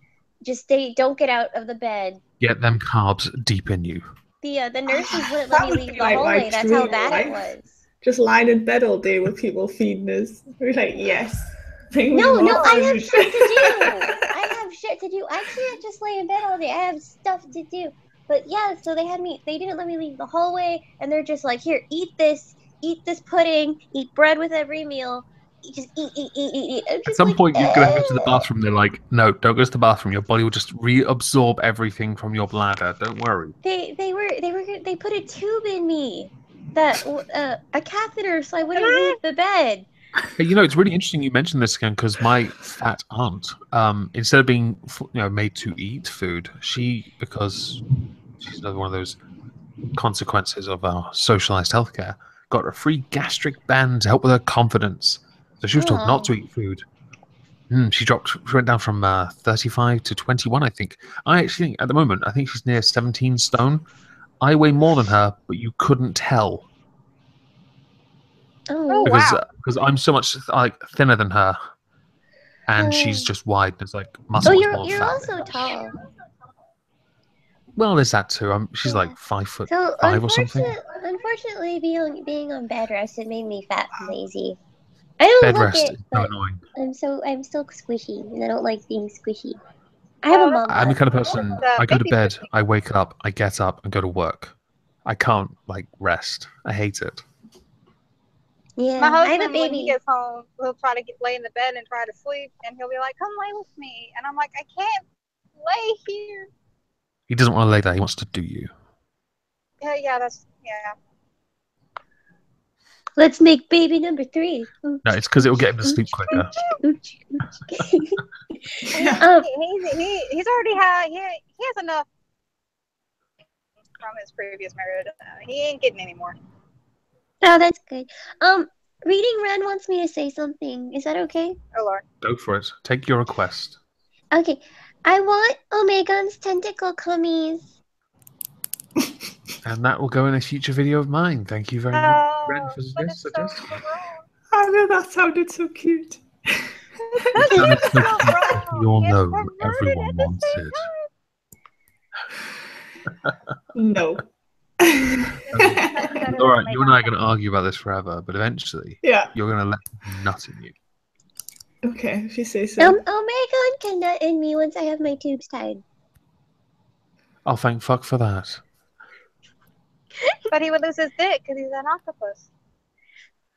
Just don't get out of the bed. Get them carbs deep in you." The nurses wouldn't let me leave the hallway. That's how bad it was. just lying in bed all day with people feeding us. We're like, yes. No, I have shit to do. I have shit to do. I can't just lay in bed all day. I have stuff to do. But yeah, so they didn't let me leave the hallway, and they're just like, here, eat this pudding, eat bread with every meal. Just eat. At some point, you're going to go to the bathroom. They're like, no, don't go to the bathroom. Your body will just reabsorb everything from your bladder. Don't worry. They put a tube in me, a catheter, so I wouldn't leave the bed. Hey, it's really interesting you mentioned this again because my fat aunt, instead of being made to eat food, because she's another one of those consequences of our socialized healthcare, got a free gastric band to help with her confidence. So she was told not to eat food. She went down from 35 to 21, I think. I actually think, at the moment, I think she's near 17 stone. I weigh more than her, but you couldn't tell. Oh, wow. Because I'm so much thinner than her, and she's just wide. There's muscle. Oh, you're also tall. Well, there's that too. She's like 5'5" or something. Unfortunately, being on bed rest, it made me fat and lazy. I don't bed like rest it, is so but annoying. I'm still squishy, and I don't like being squishy. I have a mom. I'm the kind of person. I go to bed, I wake up, I get up, and go to work. I can't rest. I hate it. Yeah, my husband, I have a baby. When he gets home, he'll try to lay in the bed and try to sleep, and he'll be like, "Come lay with me," and I'm like, "I can't lay here." He doesn't want to lay there. He wants to do you. Yeah. Let's make baby number 3. No, it's because it will get him to sleep quicker. He's already had. He has enough from his previous marriage. He ain't getting any more. Oh, that's good. Reading Ren wants me to say something. Is that okay? Oh, Lord. Go for it. Take your request. Okay. I want Omegon's tentacle cummies. And that will go in a future video of mine. Thank you very much, Ren, for suggesting. I know, that sounded so cute. We all know everyone wants it. No. All right, you and I are going to argue about this forever, but eventually, you're going to let nut in you. Okay, if you say so. Omegon can nut in me once I have my tubes tied. Oh, thank fuck for that. But he would lose his dick because he's an octopus.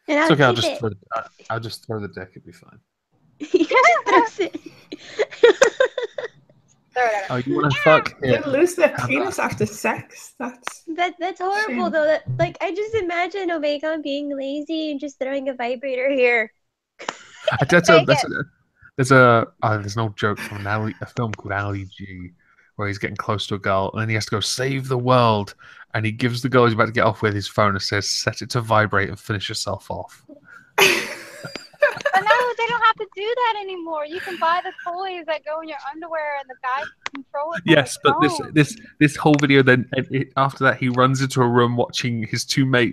And it's okay. I'll just throw the dick. It'll be fine. He just throws it. Oh, you want to fuck? They lose their penis after sex. That's horrible though. I just imagine Omegon being lazy and just throwing a vibrator here. There's an old joke from a film called Ali G, where he's getting close to a girl and then he has to go save the world, and he gives the girl he's about to get off with his phone and says, "Set it to vibrate and finish yourself off." But no, they don't have to do that anymore. You can buy the toys that go in your underwear, and the guy can control it. Yes, but this whole video then after that he runs into a room watching his two male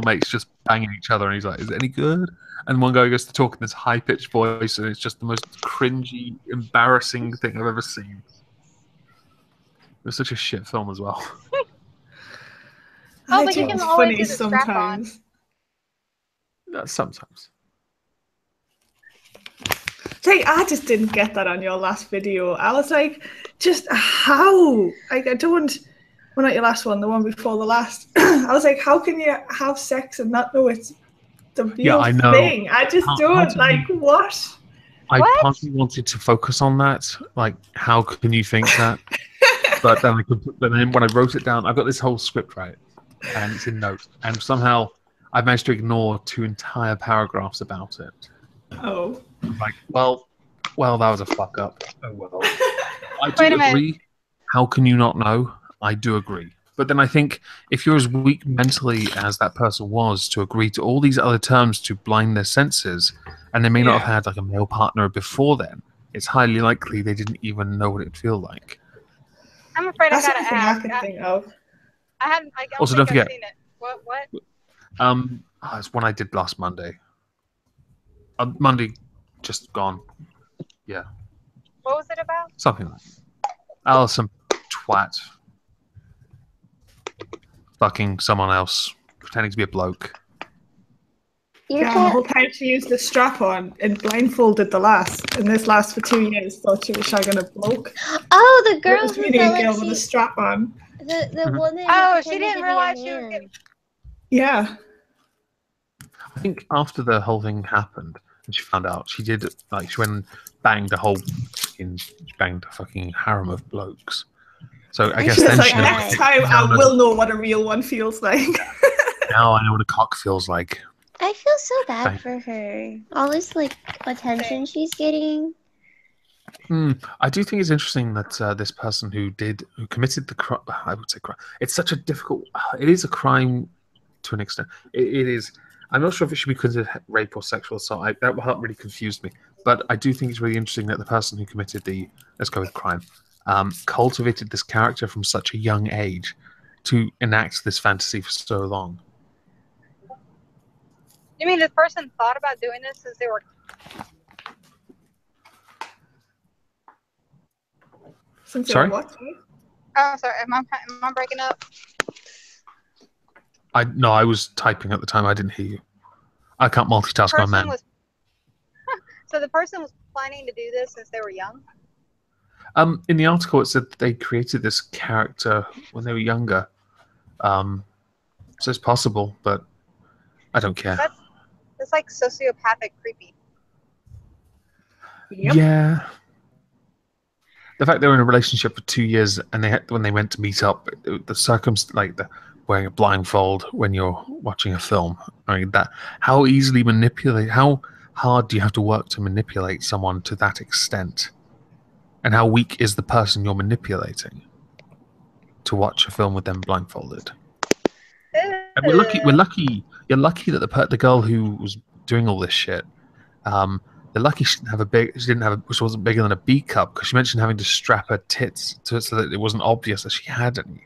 mates just banging each other, and he's like, "Is it any good?" And one guy goes to talk in this high pitched voice, and it's just the most cringy, embarrassing thing I've ever seen. It was such a shit film as well. Oh, but you can always do the sometimes. Sometimes. I just didn't get that on your last video. I was like, just how? I don't. Well, not your last one, the one before the last. I was like, how can you have sex and not know it's the real thing? I just don't what. I partly wanted to focus on that. How can you think that? But then when I wrote it down, I've got this whole script right, and it's in notes, and somehow I've managed to ignore 2 entire paragraphs about it. Oh. Well, that was a fuck up. Oh well. I do agree. How can you not know? I do agree. But then I think if you're as weak mentally as that person was to agree to all these other terms to blind their senses, and they may not have had a male partner before then, it's highly likely they didn't even know what it'd feel like. I'm afraid That's I gotta ask. I can think of. I haven't. I don't also, think don't forget. I've seen it. What? It's one I did last Monday. Monday, just gone. Yeah. What was it about? Something like that. Alison twat fucking someone else pretending to be a bloke. The whole time she used the strap on and blindfolded the lass, and this lass for 2 years thought she was shagging a bloke. Oh, the girl who felt like girl with a strap on. The woman. Oh, she didn't realize she was getting. Yeah. I think after the whole thing happened, and she found out, she did like she went and banged a fucking harem of blokes. So I guess then like, next time I will know what a real one feels like. Now I know what a cock feels like. I feel so bad for her. All this like attention she's getting. I do think it's interesting that this person who committed the crime, I would say crime. It's such a difficult. It is a crime to an extent. It is. I'm not sure if it should be considered rape or sexual assault. That really confused me. But I do think it's really interesting that the person who committed let's go with crime, cultivated this character from such a young age to enact this fantasy for so long. You mean this person thought about doing this since they were? Sorry? What? Oh, sorry. Am I breaking up? No, I was typing at the time. I didn't hear you. I can't multitask on man. So the person was planning to do this since they were young? In the article, it said that they created this character when they were younger. So it's possible, but I don't care. That's like sociopathic creepy. Yep. Yeah. The fact they were in a relationship for 2 years and when they went to meet up, the wearing a blindfold when you're watching a film. I mean, how hard do you have to work to manipulate someone to that extent? And how weak is the person you're manipulating to watch a film with them blindfolded? And we're lucky. You're lucky that the girl who was doing all this shit. They're lucky she wasn't bigger than a B cup, because she mentioned having to strap her tits to it so that it wasn't obvious that she had any.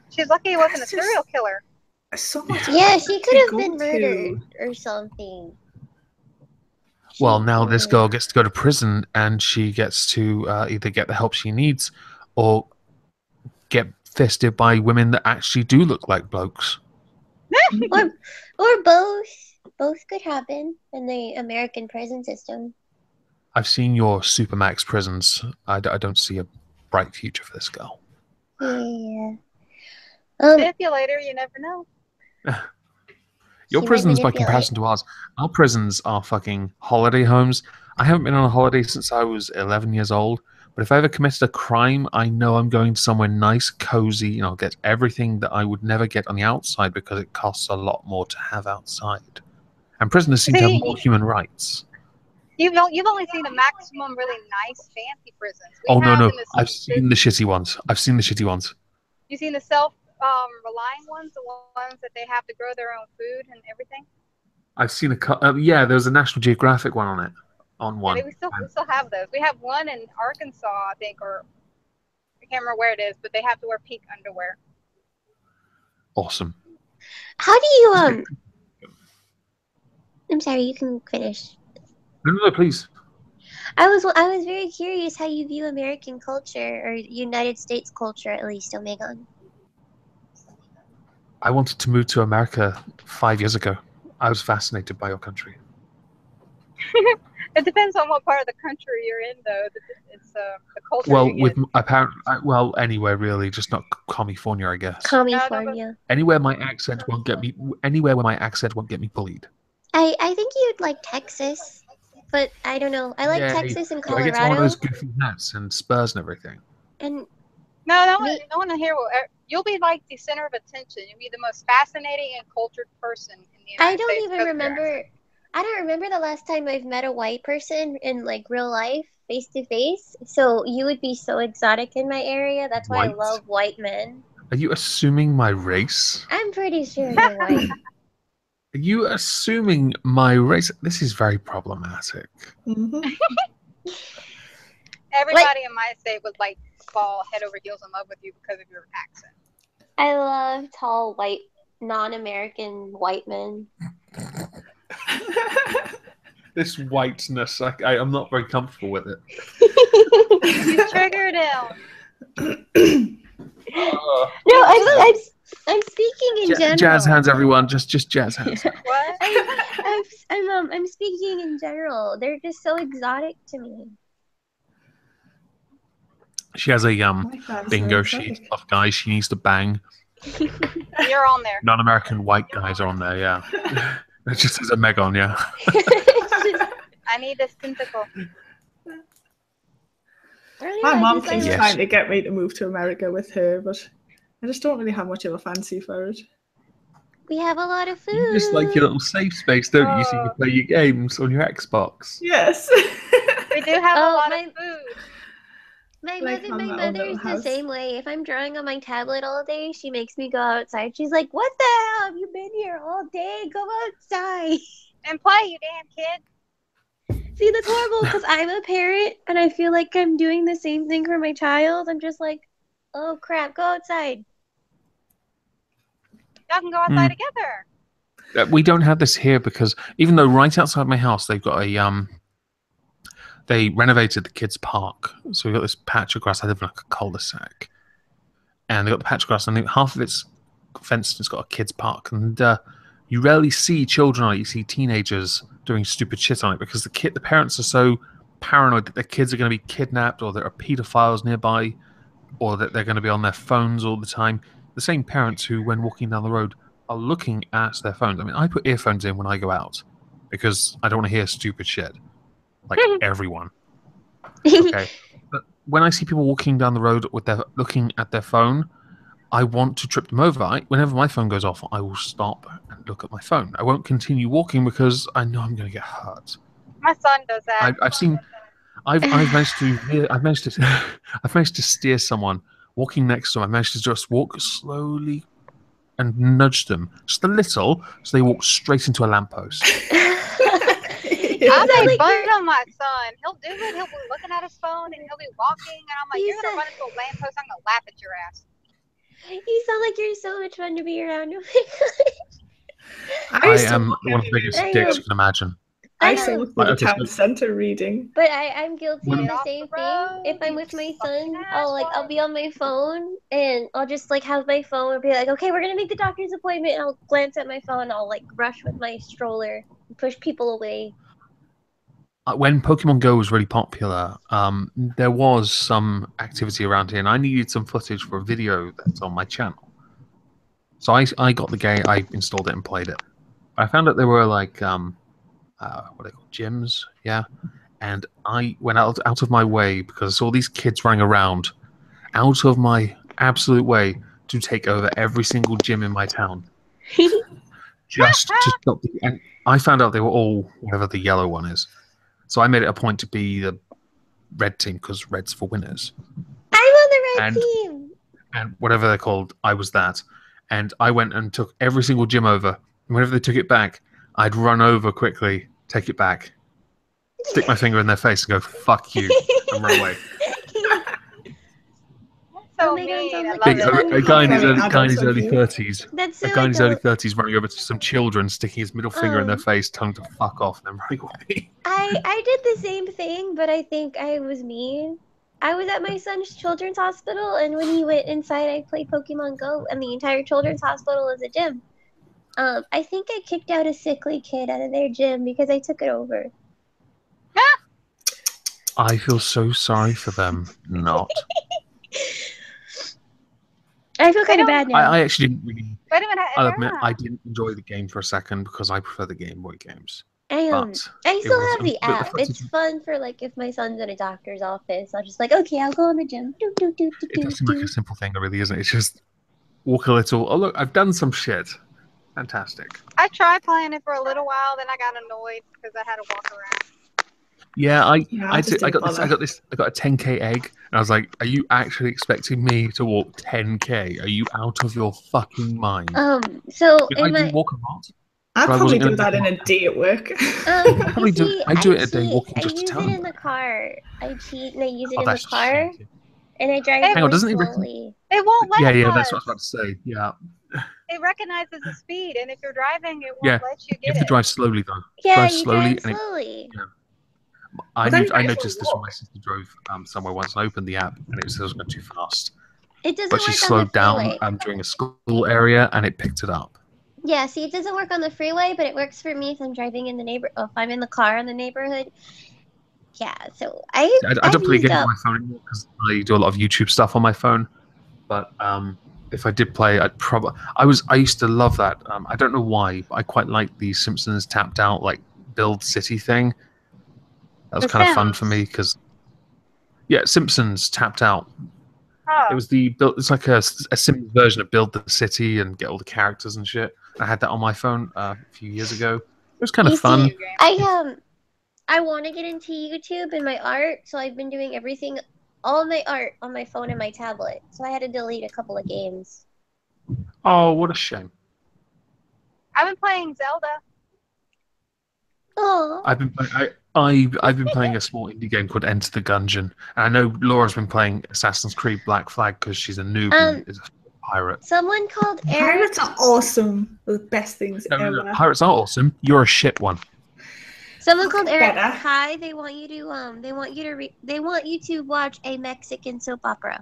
She's lucky he wasn't a serial killer. So much. Yeah, she could have been murdered or something. Well, now this girl gets to go to prison, and she gets to either get the help she needs or get fisted by women that actually do look like blokes. or both. Both could happen in the American prison system. I've seen your Supermax prisons. I don't see a bright future for this girl. Yeah. Manipulator, you never know. Your prisons, by comparison to ours, our prisons are fucking holiday homes. I haven't been on a holiday since I was 11 years old. But if I ever committed a crime, I know I'm going somewhere nice, cozy, get everything that I would never get on the outside, because it costs a lot more to have outside. And prisoners seem to have more human rights. You've only seen the maximum really nice, fancy prisons. No. I've seen the shitty ones. You've seen the self-relying ones, the ones that they have to grow their own food and everything? I've seen a couple. Yeah, there was a National Geographic one on it. On one. Yeah, we still have those. We have one in Arkansas, I think, or I can't remember where it is, but they have to wear pink underwear. Awesome. How do you I'm sorry, you can finish. No, please. I was very curious how you view American culture, or United States culture, at least, Omegon. I wanted to move to America 5 years ago. I was fascinated by your country. It depends on what part of the country you're in, though. It's the culture. Well, anywhere really, just not California, I guess. California. Anywhere my accent won't get me. Anywhere where my accent won't get me bullied. I think you'd like Texas, but I don't know. I like Texas and Colorado. I get to one of those goofy hats and Spurs and everything. And no one here will. You'll be like the center of attention. You'll be the most fascinating and cultured person in the United States. I don't remember the last time I've met a white person in like real life, face to face. So you would be so exotic in my area. That's why I love white men. Are you assuming my race? I'm pretty sure you're white. Are you assuming my race? This is very problematic. Mm-hmm. Everybody in my state would like fall head over heels in love with you because of your accent. I love tall, white, non-American white men. This whiteness, I'm not very comfortable with it. You triggered him. No, I'm speaking in general. Jazz hands, everyone. Just jazz hands. What? I'm speaking in general. They're just so exotic to me. She has a bingo sheet of guys she needs to bang. You're on there. Non-American white guys are on there, yeah. It just says Omegon, yeah. I need this tentacle. My mom keeps trying to get me to move to America with her, but I just don't really have much of a fancy for it. We have a lot of food. You just like your little safe space, don't you? So you can play your games on your Xbox. Yes. We do have a lot of food. My mother's the same way. If I'm drawing on my tablet all day, she makes me go outside. She's like, "What the hell? Have you been here all day? Go outside and play, you damn kid." See, that's horrible because I'm a parent and I feel like I'm doing the same thing for my child. I'm just like, "Oh crap, go outside." Y'all can go outside together. We don't have this here because even though right outside my house they've got a they renovated the kids' park, so we've got this patch of grass. I live in like a cul-de-sac, and they've got the patch of grass, and half of it's fenced. It's got a kids' park, and you rarely see children on it. You see teenagers doing stupid shit on it because the parents are so paranoid that their kids are going to be kidnapped, or there are pedophiles nearby, or that they're going to be on their phones all the time. The same parents who, when walking down the road, are looking at their phones. I mean, I put earphones in when I go out because I don't want to hear stupid shit. Like everyone. Okay. But when I see people walking down the road with their looking at their phone, I want to trip them over. Whenever my phone goes off, I will stop and look at my phone. I won't continue walking because I know I'm going to get hurt. My son does that. I've managed to steer someone walking next to them. I managed to just walk slowly and nudge them just a little, so they walk straight into a lamppost. I make fun of my son. He'll do it. He'll be looking at his phone and he'll be walking, and I'm like, "You're gonna run into a lamppost. I'm gonna laugh at your ass." You sound like you're so much fun to be around. I am one of the biggest dicks you can imagine. I used to look at the town center reading. But I'm guilty of the same thing. If I'm with my son, I'll be on my phone and I'll just like have my phone and be like, "Okay, we're gonna make the doctor's appointment." And I'll glance at my phone. I'll like rush with my stroller and push people away. When Pokemon Go was really popular, there was some activity around here, and I needed some footage for a video that's on my channel. So I got the game, I installed it and played it. I found out there were like what are they called, gyms, yeah. And I went out of my way because I saw these kids running around, out of my absolute way to take over every single gym in my town, just to stop. And I found out they were all whatever the yellow one is. So I made it a point to be the red team because red's for winners. I'm on the red team. And whatever they're called, I was that. And I went and took every single gym over. And whenever they took it back, I'd run over quickly, take it back, stick my finger in their face and go, "Fuck you," and run away. So mean. A guy in his early 30s. A guy in his early 30s running over to some children, sticking his middle finger in their face, telling them to fuck off, and then running away. I did the same thing, but I think I was mean. I was at my son's children's hospital, and when he went inside, I played Pokemon Go, and the entire children's hospital is a gym. I think I kicked out a sickly kid out of their gym because I took it over. I feel so sorry for them. Not. I feel kind of bad now. I actually didn't really. I'll admit I didn't enjoy the game for a second because I prefer the Game Boy games. I still have the app. It's fun for like if my son's in a doctor's office, I'll just like, okay, I'll go in the gym. It does seem like a simple thing, really, isn't it? It's just walk a little. Oh look, I've done some shit. Fantastic. I tried playing it for a little while, then I got annoyed because I had to walk around. Yeah, I got a 10K egg, and I was like, "Are you actually expecting me to walk 10K? Are you out of your fucking mind?" So I do walk a lot. I'd probably do that in a day at work. I do it a day walking just to town. I use it in the car. I cheat and I use it in the car, and I drive Hang on, doesn't slowly. It won't let us. Yeah, that's what I was about to say. Yeah. It recognizes the speed, and if you're driving, it won't let you get it. You have to drive slowly, though. Yeah, drive you slowly. drive slowly. I noticed this when my sister drove somewhere once. I opened the app, and it was going too fast. It doesn't but she work on slowed the freeway. down during a school area, and it picked it up. Yeah, see, it doesn't work on the freeway, but it works for me if I'm driving in the if I'm in the car in the neighborhood. Yeah, so I don't play used games on up. my phone anymore because I do a lot of YouTube stuff on my phone. But if I did play, I used to love that. I don't know why, but I quite like the Simpsons tapped out like build city thing. That was kind of fun for me because Simpsons tapped out. Oh. It was the build. It's like a Sims version of build the city and get all the characters and shit. I had that on my phone a few years ago. It was kind of fun. I want to get into YouTube and my art, so I've been doing all my art on my phone and my tablet. So I had to delete a couple of games. Oh, what a shame. I've been playing Zelda. Oh. I've been playing a small indie game called Enter the Gungeon, and I know Laura's been playing Assassin's Creed Black Flag because she's a noob and is a pirate. Someone called Eric. Pirates are awesome. They're the best things ever. No, pirates are awesome. You're a shit one. Someone called Eric. Hi, they want you to watch a Mexican soap opera.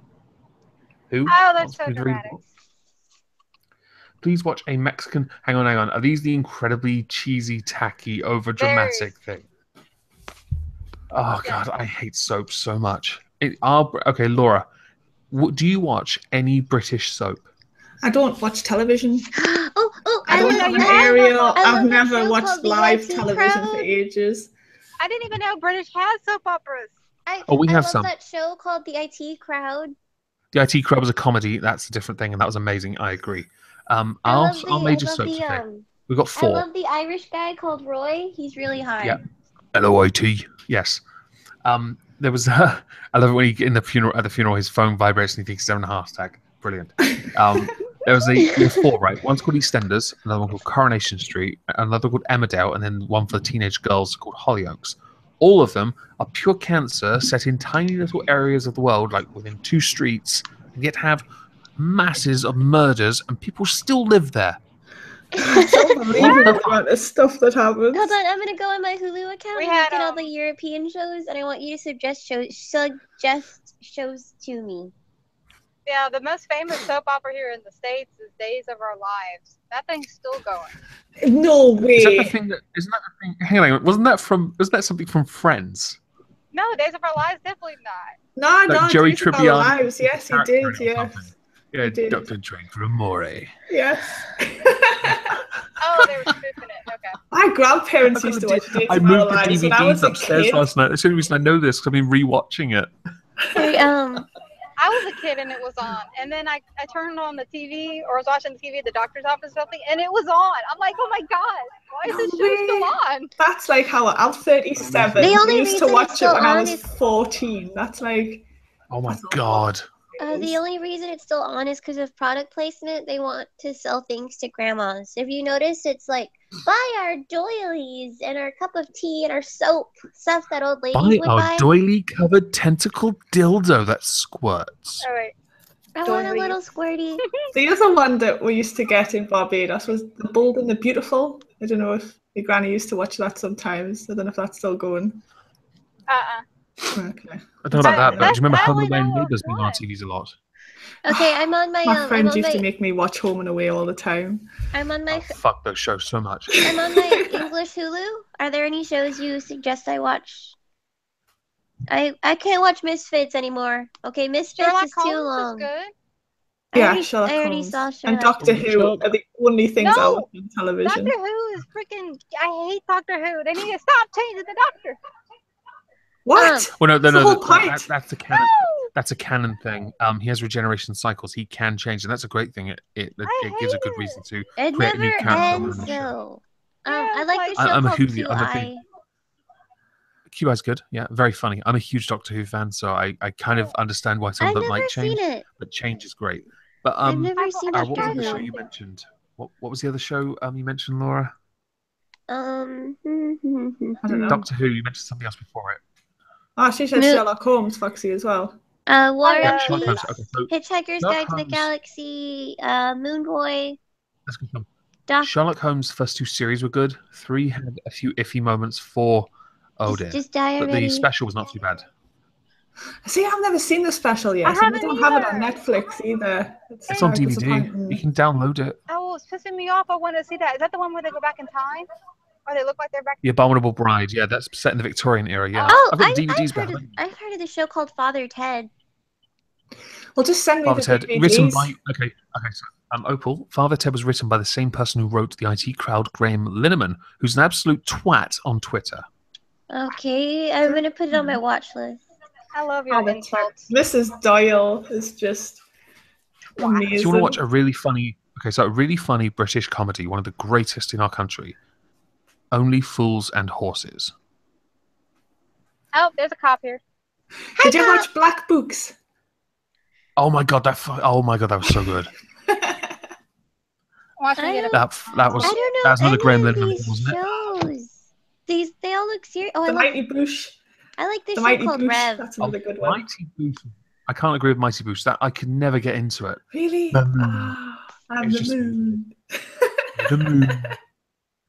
Who? Oh, that's so dramatic. Please watch a Mexican. Hang on. Are these the incredibly cheesy, tacky, over dramatic thing? Oh God, I hate soap so much. Okay, Laura, do you watch any British soap? I don't watch television. I don't have an area. I've never watched live television for ages. I didn't even know British had soap operas. We have some. That show called The IT Crowd. The IT Crowd was a comedy. That's a different thing, and that was amazing. I agree. Our major soaps. We've got 4. I love the Irish guy called Roy. He's really hot. Yeah. LOIT. Yes. There was. I love it when at the funeral his phone vibrates and he thinks he's having a heart attack. Brilliant. There's 4, right? One's called EastEnders, another one called Coronation Street, another called Emmerdale, and then one for the teenage girls called Hollyoaks. All of them are pure cancer set in tiny little areas of the world, like within 2 streets, and yet have masses of murders, and people still live there. It's unbelievable the amount of stuff that happens. Hold on, I'm gonna go on my Hulu account and look at all the European shows, and I want you to suggest shows to me. Yeah, the most famous soap opera here in the States is Days of Our Lives. That thing's still going. No way. Isn't that the thing? Hang on, wasn't that something from Friends? No, Days of Our Lives, definitely not. No, Jerry Days of Our Lives. Yes, he did. Yes. Yeah, Dr. Drake from Amore. Yes. Oh, they were spoofing it. Okay. My grandparents used to watch Days I of moved Our the Lives when I was DVDs upstairs a kid. last night. That's the only reason I know this because I've been rewatching it. I was a kid and it was on, and then I turned on the TV or was watching the TV at the doctor's office or something, and it was on. I'm like, oh my God, why is this show still on? That's like how I'm 37. I used to watch it when I was 14. That's like, oh my God. The only reason it's still on is because of product placement. They want to sell things to grandmas. If you notice, it's like, buy our doilies and our cup of tea and our soap, stuff that old ladies would buy. Buy our doily-covered tentacle dildo that squirts. All right. I want a little squirty. The other one that we used to get in Barbados was The Bold and the Beautiful. I don't know if your granny used to watch that sometimes. I don't know if that's still going. Okay. I don't know about that, but do you remember Home and Away and Neighbours being on TVs a lot? Okay, I'm on my. My friends used to make me watch Home and Away all the time. I'm on my. Fuck those shows so much. I'm on my English Hulu. Are there any shows you suggest I watch? I can't watch Misfits anymore. Okay, Misfits Sherlock is too Holmes long. Is good. Yeah, Sherlock I already Holmes. saw Sherlock and Doctor Who are the only things I watch on television. Doctor Who is freaking. I hate Doctor Who. They need to stop changing the Doctor. What? Well, no, point. that's a canon. That's a canon thing. He has regeneration cycles. He can change, and that's a great thing. It gives a good reason to create a new character on the show. I like the show I'm called a huge. QI. QI's good. Yeah, very funny. I'm a huge Doctor Who fan, so I kind of understand why some of them might change. But change is great. But I've never seen what was the show you mentioned? What was the other show you mentioned, Laura? I don't know. Doctor Who. You mentioned something else before it. Oh, she said Sherlock Holmes, Foxy, as well. War yeah, and Peace, okay, so Hitchhiker's Guide to the Galaxy, Moon Boy. Let's go. Sherlock Holmes' first 2 series were good. 3 had a few iffy moments. 4 did. Just die already. But the special was not too bad. See, I've never seen the special yet. I And we don't have it on Netflix either. It's on DVD. You can download it. Oh, it's pissing me off. I want to see that. Is that the one where they go back in time? Or they look like they're back. The Abominable Bride. Yeah, that's set in the Victorian era. Yeah. Oh, I've got DVDs back. I've heard of the show called Father Ted. Well, just send me Father the Ted, DVDs. written by so Opal. Father Ted was written by the same person who wrote The IT Crowd, Graham Lineman, who's an absolute twat on Twitter. Okay, I'm gonna put it on my watch list. I love your insults. Mrs. Doyle is just amazing. Do you want to watch a really funny? A really funny British comedy, one of the greatest in our country. Only Fools and Horses. Oh, there's a cop here. Did you watch Black Books? Oh my god, that was so good. That was another Graham Lineman, wasn't it? They all look serious. Oh, The Mighty Boosh. I like this The show Mighty called Boosh. Rev. That's another good one. Mighty Boosh. I can't agree with Mighty Boosh. That I could never get into it. Really? The moon. And the moon. The moon.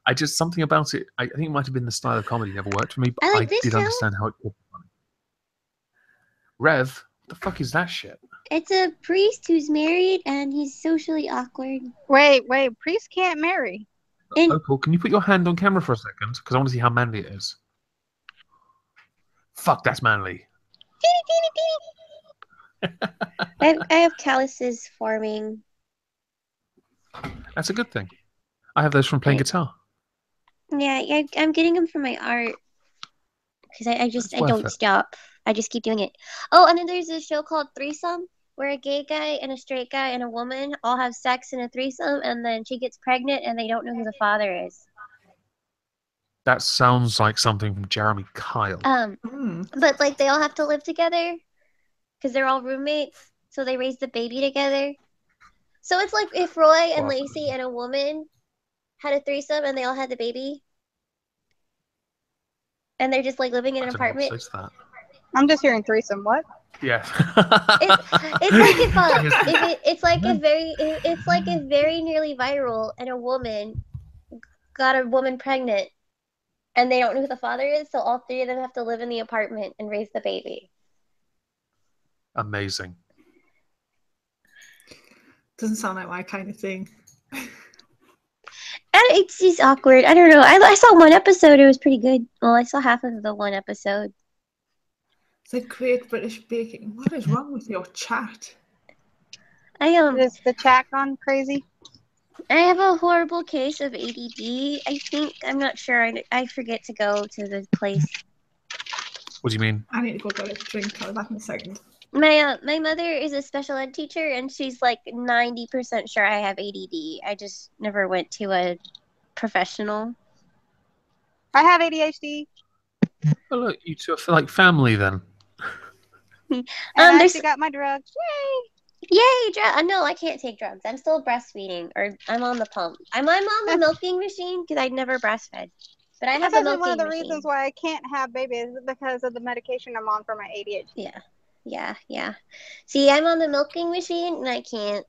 I just something about it. I think it might have been the style of comedy never worked for me, but I did understand how it could be funny. Rev, what the fuck is that shit? It's a priest who's married and he's socially awkward. Wait, priest can't marry. Opal, can you put your hand on camera for a second? Because I want to see how manly it is. Fuck, that's manly. I have calluses forming. That's a good thing. I have those from playing guitar. Yeah, I'm getting them for my art. Because I don't stop. I just keep doing it. Oh, and then there's this show called Threesome, where a gay guy and a straight guy and a woman all have sex in a threesome, and then she gets pregnant and they don't know who the father is. That sounds like something from Jeremy Kyle. But like they all have to live together because they're all roommates, so they raise the baby together. So it's like if Roy and Lacey and a woman had a threesome and they all had the baby, and they're just like living in an apartment. I'm just hearing threesome. What? Yeah. It's like if very nearly viral and a woman got a woman pregnant and they don't know who the father is, so all three of them have to live in the apartment and raise the baby. Amazing. Doesn't sound like my kind of thing. It's just awkward. I don't know. I saw one episode. It was pretty good. Well, I saw half of the one episode. It's like Great British Baking. What is wrong with your chat? Is the chat gone crazy? I have a horrible case of ADD. I think. I'm not sure. I forget to go to the place. What do you mean? I need to go get a drink. I'll be back in a second. My mother is a special ed teacher, and she's like 90% sure I have ADD. I just never went to a professional. I have ADHD. Well, look, you two are like family then. I actually got my drugs. Yay! No, I can't take drugs. I'm still breastfeeding, or I'm on the pump. I'm on the milking machine because I'd never breastfed. But I have a milking machine. One of the reasons why I can't have babies is because of the medication I'm on for my ADHD. Yeah. See, I'm on the milking machine, and I can't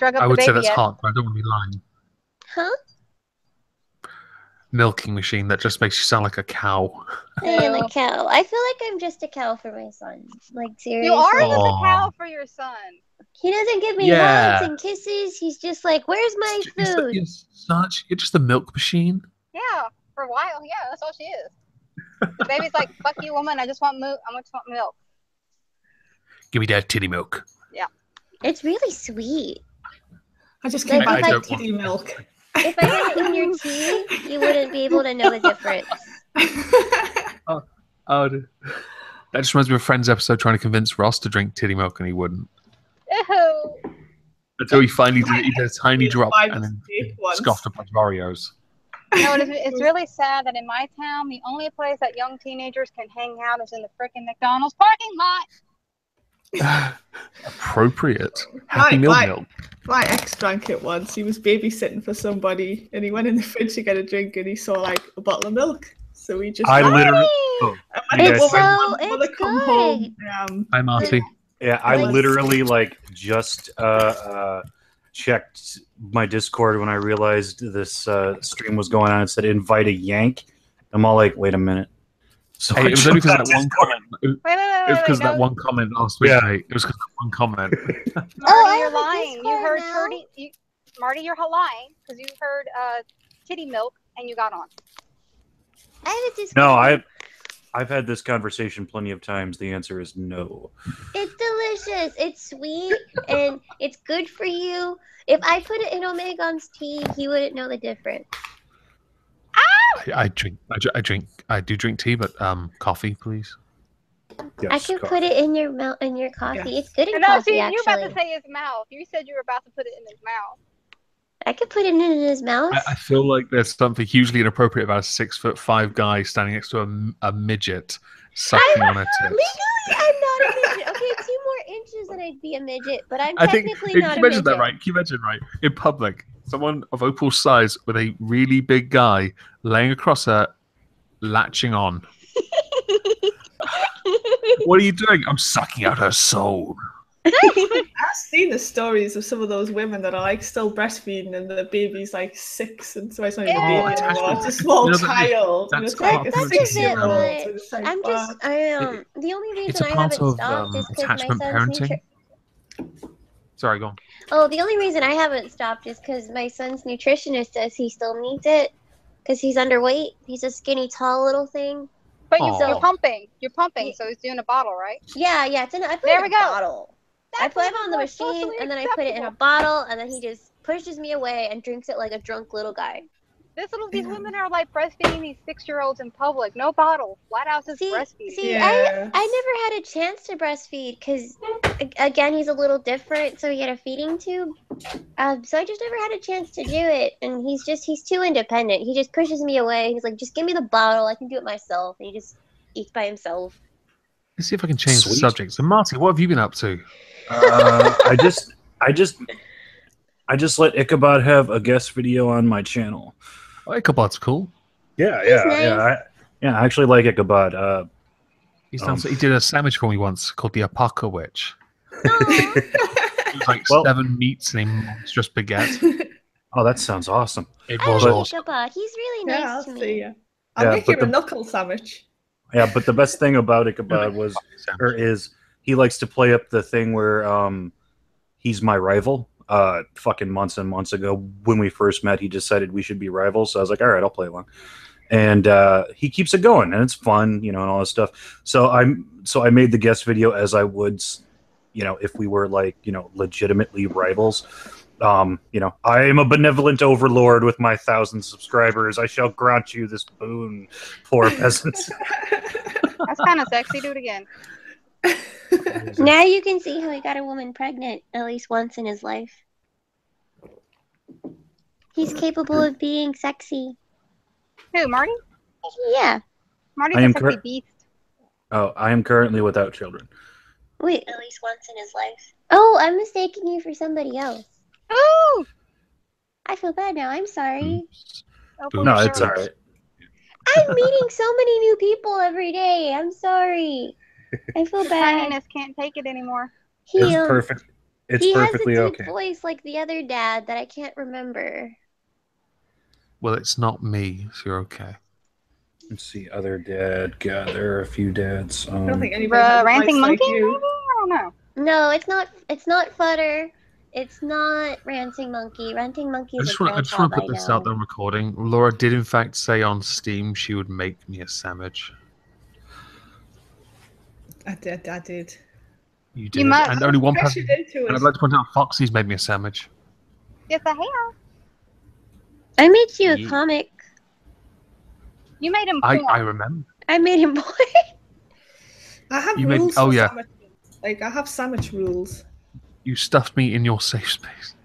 drug up the baby. I would say that's yet. hard, but I don't want to be lying. Huh? Milking machine, that just makes you sound like a cow. I am a cow. I feel like I'm just a cow for my son. Like, seriously. You are just a cow for your son. He doesn't give me hugs and kisses. He's just like, where's my food? You're just a milk machine? Yeah, for a while. Yeah, that's all she is. The baby's like, fuck you, woman. I just want milk. I just want milk. Give me that titty milk. Yeah. It's really sweet. I just can't buy titty milk. If I had it in your tea, you wouldn't be able to know the difference. That just reminds me of a Friends episode trying to convince Ross to drink titty milk, and he wouldn't. Ew. Until he finally did it. He did a tiny drop and then scoffed a bunch of Oreos. No, it's really sad that in my town, the only place that young teenagers can hang out is in the frickin' McDonald's parking lot. Appropriate. Happy Meal milk. My ex drank it once. He was babysitting for somebody, and he went in the fridge to get a drink, and he saw like a bottle of milk. So he just. It's good. Home, hi, Marty. Yeah, I literally just checked my Discord when I realized this stream was going on. It said invite a Yank. I'm all like, wait a minute. So Hey, it was only because of that one comment. It was because of that no. one comment last week, mate. It was because of that one comment. Marty, you're lying. You heard Marty, you're lying because you heard titty milk and you got on. I have a Discord. No, I've had this conversation plenty of times. The answer is no. It's delicious. It's sweet and it's good for you. If I put it in Omegon's tea, he wouldn't know the difference. I do drink tea, but coffee, please. Yes, I can coffee. put it in your coffee. Yes. It's good in No, coffee, see, actually. you were about to say his mouth. You said you were about to put it in his mouth. I could put it in his mouth. I feel like there's something hugely inappropriate about a 6'5" guy standing next to a midget sucking on a tit. Legally, I'm not a midget. Okay, 2 more inches and I'd be a midget, but I'm I think technically can not you a imagine midget. that, right? Can you imagine, right? In public, someone of Opal's size with a really big guy laying across her, latching on. What are you doing? I'm sucking out her soul. I've seen the stories of some of those women that are like still breastfeeding and the baby's like 6, and so it's not even a baby anymore. It's a small child. And it's like a 6-year-old. I'm just, the only reason I haven't stopped is because my attachment son's parenting. Sorry, go on. Oh, the only reason I haven't stopped is because my son's nutritionist says he still needs it because he's underweight. He's a skinny, tall little thing. But you're pumping. You're pumping, so he's doing a bottle, right? Yeah, it's in. I put it in a bottle. I put it on the machine, and then I put it in a bottle, and then he just pushes me away and drinks it like a drunk little guy. These women are like breastfeeding these 6-year-olds in public. No bottle, flat out just breastfeed. See, I never had a chance to breastfeed because, again, he's a little different, so he had a feeding tube. So I just never had a chance to do it, and he's too independent. He just pushes me away. He's like, just give me the bottle. I can do it myself. And he just eats by himself. Let's see if I can change the subject. So, Marty, what have you been up to? I just let Ichabod have a guest video on my channel. Oh, Ichabod's cool. Yeah. I actually like Ichabod. He did a sandwich for me once called the Apoca Witch. It was like 7 meats in a monstrous baguette. Oh, that sounds awesome. It was awesome. Ichabod. He's really nice to me. I'll make him a knuckle sandwich. Yeah, but the best thing about Ichabod is he likes to play up the thing where he's my rival. Fucking months and months ago when we first met, he decided we should be rivals. So I was like, all right, I'll play along. And he keeps it going, and it's fun, and all this stuff. So I made the guest video as I would, if we were like, legitimately rivals. I am a benevolent overlord with my 1,000 subscribers. I shall grant you this boon, poor peasants. That's kind of sexy. Do it again. Now you can see how he got a woman pregnant at least once in his life. He's capable of being sexy. Who, Marty? Yeah. Marty's a sexy beast. Oh, I am currently without children. Wait, at least once in his life. Oh, I'm mistaking you for somebody else. Oh! I feel bad now. I'm sorry. No, it's all right. I'm meeting so many new people every day. I'm sorry. I feel bad. Tiniest can't take it anymore. It's perfect. It's perfectly okay. He has a deep voice like the other dad that I can't remember. Well, it's not me, so you're okay. Let's see, other dad. God, there are a few dads. I don't think anybody has Ranting like Monkey? you. I don't know. No, it's not. It's not Futter. It's not Ranting Monkey. Ranting Monkey is I just want to put this out there on recording. Laura did, in fact, say on Steam she would make me a sandwich. I did. You did. And only one person. And I'd like to point out Foxy's made me a sandwich. Yes, I have. I made you a comic. You made him porn. I remember. I made him boy. I have rules for sandwiches. Like, I have sandwich rules. You stuffed me in your safe space.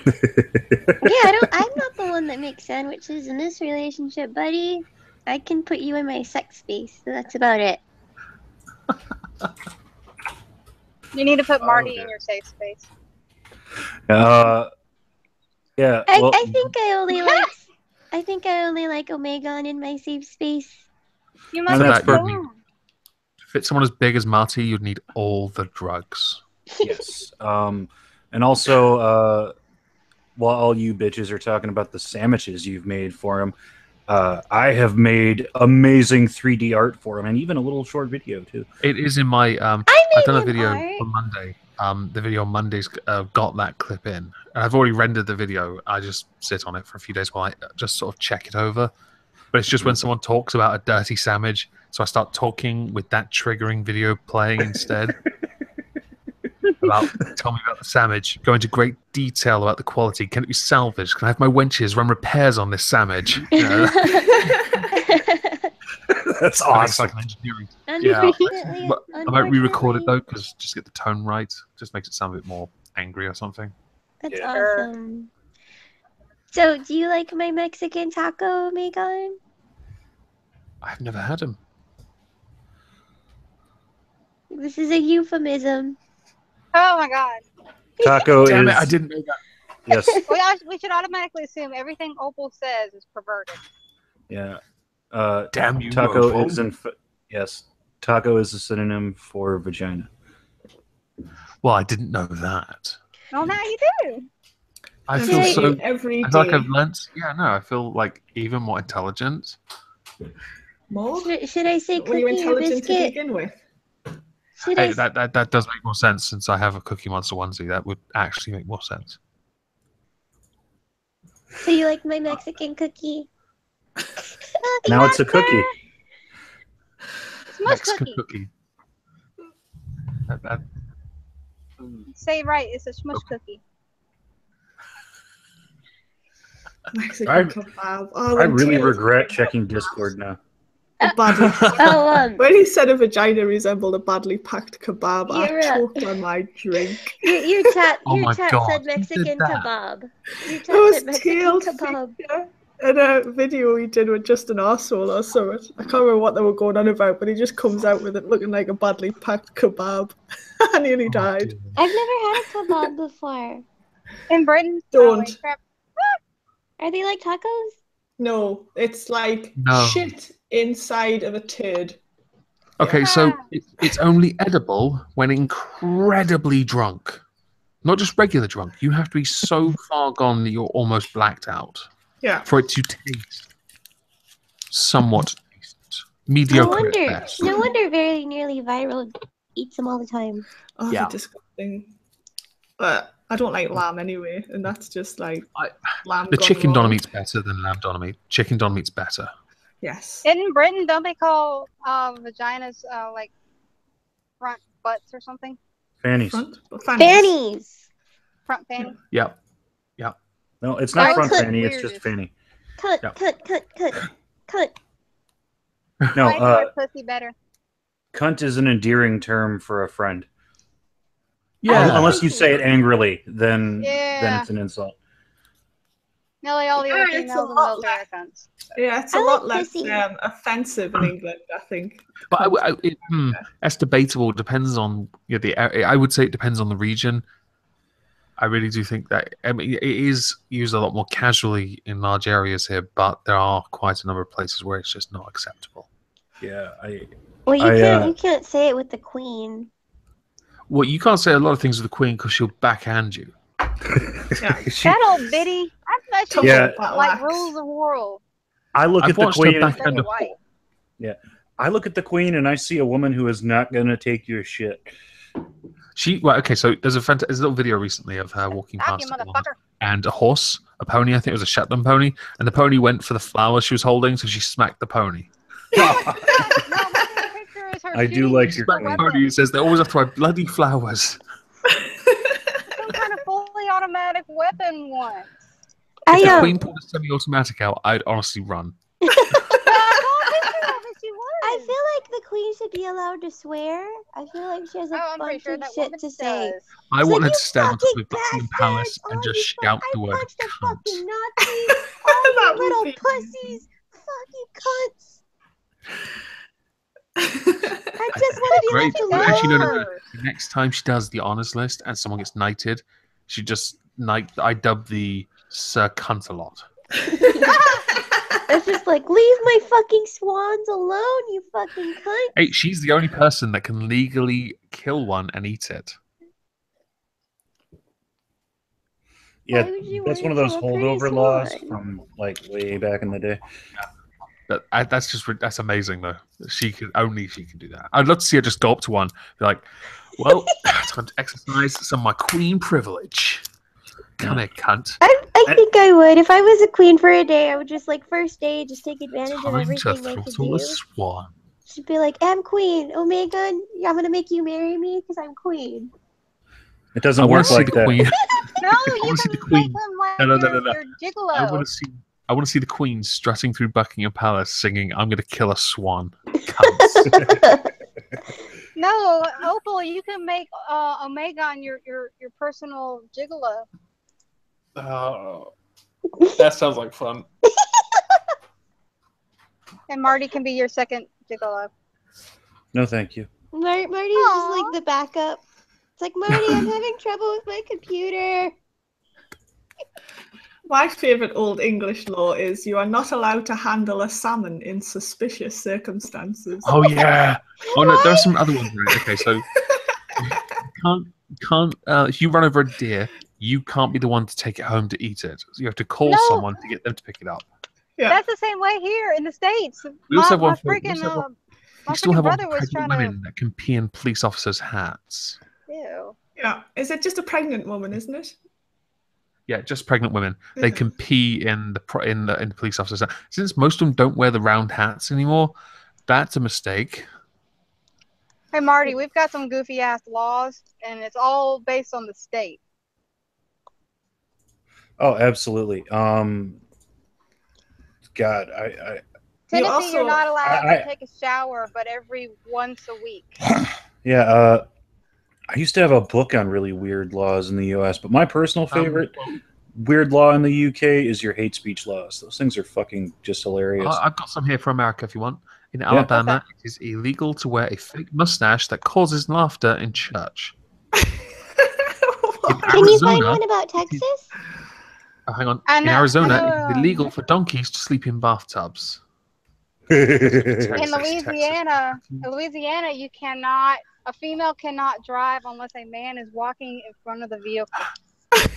Yeah, I'm not the one that makes sandwiches in this relationship, buddy. I can put you in my sex space. So that's about it. You need to put Marty in your safe space. Yeah. I think I only like Omegon in my safe space. You must have to fit someone as big as Marty, you'd need all the drugs. Yes. And also, while all you bitches are talking about the sandwiches you've made for him, I have made amazing 3D art for him, and even a little short video too. It is in my. I've done a video on Monday. The video on Monday's got that clip in, and I've already rendered the video. I just sit on it for a few days while I just sort of check it over. But it's just when someone talks about a dirty sandwich, so I start talking with that triggering video playing instead. Tell me about the sandwich. Go into great detail about the quality. Can it be salvaged? Can I have my wenches run repairs on this sandwich? You know? That's awesome. Like engineering. Yeah, I might re-record it though, because just get the tone right. Just makes it sound a bit more angry or something. That's awesome. So, do you like my Mexican taco, Omegon? I've never had them. This is a euphemism. Oh my god. Taco Damn is... it, I didn't know that. Yes. We should automatically assume everything Opal says is perverted. Yeah. Damn you, taco Opal. is yes. Taco is a synonym for vagina. Well, I didn't know that. Well, now you do. I feel so. Every I feel like day. I've learnt. Yeah, no, I feel like even more intelligent. More? Should I say Were you cookie or intelligent to biscuit? begin with? Hey, that does make more sense since I have a Cookie Monster onesie. That would actually make more sense. So you like my Mexican cookie? Now it's a cookie. Smush Mexican cookie. That- Say right, it's a smush cookie. Mexican kebab. Oh, I really regret checking Discord now. When he said a vagina resembled a badly packed kebab, I choked on my drink. Your chat God. said Mexican kebab. Your chat It said was Mexican tailed kebab. in a video he did with Justin Arsehole or something. I can't remember what they were going on about, but he just comes out with it looking like a badly packed kebab. I nearly died. I've never had a kebab before. In Britain? Don't. Are they like tacos? No, it's like shit inside of a turd. Okay, so it's only edible when incredibly drunk. Not just regular drunk. You have to be so far gone that you're almost blacked out. Yeah. For it to taste somewhat decent. Mediocre at best. No wonder very nearly viral eats them all the time. Oh, they're disgusting. But I don't like lamb anyway, and that's just like lamb. The gone chicken wrong. doner meat's better than lamb doner meat. Chicken doner meat's better. Yes. In Britain, don't they call vaginas like front butts or something? Fannies. Fannies. Front fanny. Yep. No, it's not front fanny. It's just fanny. Cut. No, I like my pussy better. cunt is an endearing term for a friend. Yeah. Unless you say it angrily, then it's an insult. Nearly all the other females in the military are cunts. Yeah, it's a lot less offensive in England, I think. But that's debatable. It depends on I would say it depends on the region. I really do think that it is used a lot more casually in large areas here, but there are quite a number of places where it's just not acceptable. Yeah, you can't say it with the Queen. Well, you can't say a lot of things with the Queen because she'll backhand you. That old biddy. I bet she like rules the world. I look at the Queen. I look at the Queen and I see a woman who is not going to take your shit. So there's a little video recently of her walking past and a horse, a pony. I think it was a Shetland pony, and the pony went for the flowers she was holding, so she smacked the pony. I do like your Queen. Pony says they always have to buy bloody flowers. Some kind of fully automatic weapon once. If the Queen pulled a semi-automatic out, I'd honestly run. I feel like the Queen should be allowed to swear. I feel like she has a bunch of shit to say. I want her to stand on top of Buckingham Palace and just shout the word cunt. Fucking Nazis, all you little pussies, fucking cunts. I just want to be left alone. Actually, no. The next time she does the honours list and someone gets knighted, she just I dub the Sir Cunt-a-lot. It's just like, leave my fucking swans alone, you fucking cunt. Hey, she's the only person that can legally kill one and eat it. Yeah, that's one of those holdover laws from like way back in the day. That's amazing though. She can do that. I'd love to see her just go up to one, be like, "Well, time to exercise some of my queen privilege. Come here, cunt." I think I would. If I was a queen for a day, I would just first day, just take advantage of everything I could do. Swan. She'd be like, I'm queen. Omegon, I'm gonna make you marry me because I'm queen. It doesn't work like that. No, you can make him like your gigolo. I want to see the queen strutting through Buckingham Palace singing, "I'm going to kill a swan." No, Opal, you can make Omegon your personal gigolo. Oh, that sounds like fun. And Marty can be your second gigolo. No, thank you. Marty's just the backup. It's like, Marty, I'm having trouble with my computer. My favourite Old English law is you are not allowed to handle a salmon in suspicious circumstances. Oh yeah. Oh no, there are some other ones. Right? Okay, so can't if you run over a deer, you can't be the one to take it home to eat it. So you have to call someone to get them to pick it up. Yeah. That's the same way here in the States. We also have one my still have brother was trying women that can pee in police officers' hats. Ew. Yeah, is it just a pregnant woman, isn't it? Yeah, just pregnant women. They can pee in the police officers' hat. Since most of them don't wear the round hats anymore, that's a mistake. Hey Marty, we've got some goofy ass laws, and it's all based on the state. Oh, absolutely. God, Tennessee, you're not allowed to take a shower, but every once a week. Yeah, I used to have a book on really weird laws in the U.S., but my personal favorite weird law in the U.K. is your hate speech laws. Those things are fucking just hilarious. I've got some here for America if you want. In Alabama, it is illegal to wear a fake mustache that causes laughter in church. Can you find one about Texas? Hang on. In Arizona, it's illegal for donkeys to sleep in bathtubs. In Louisiana, a female cannot drive unless a man is walking in front of the vehicle.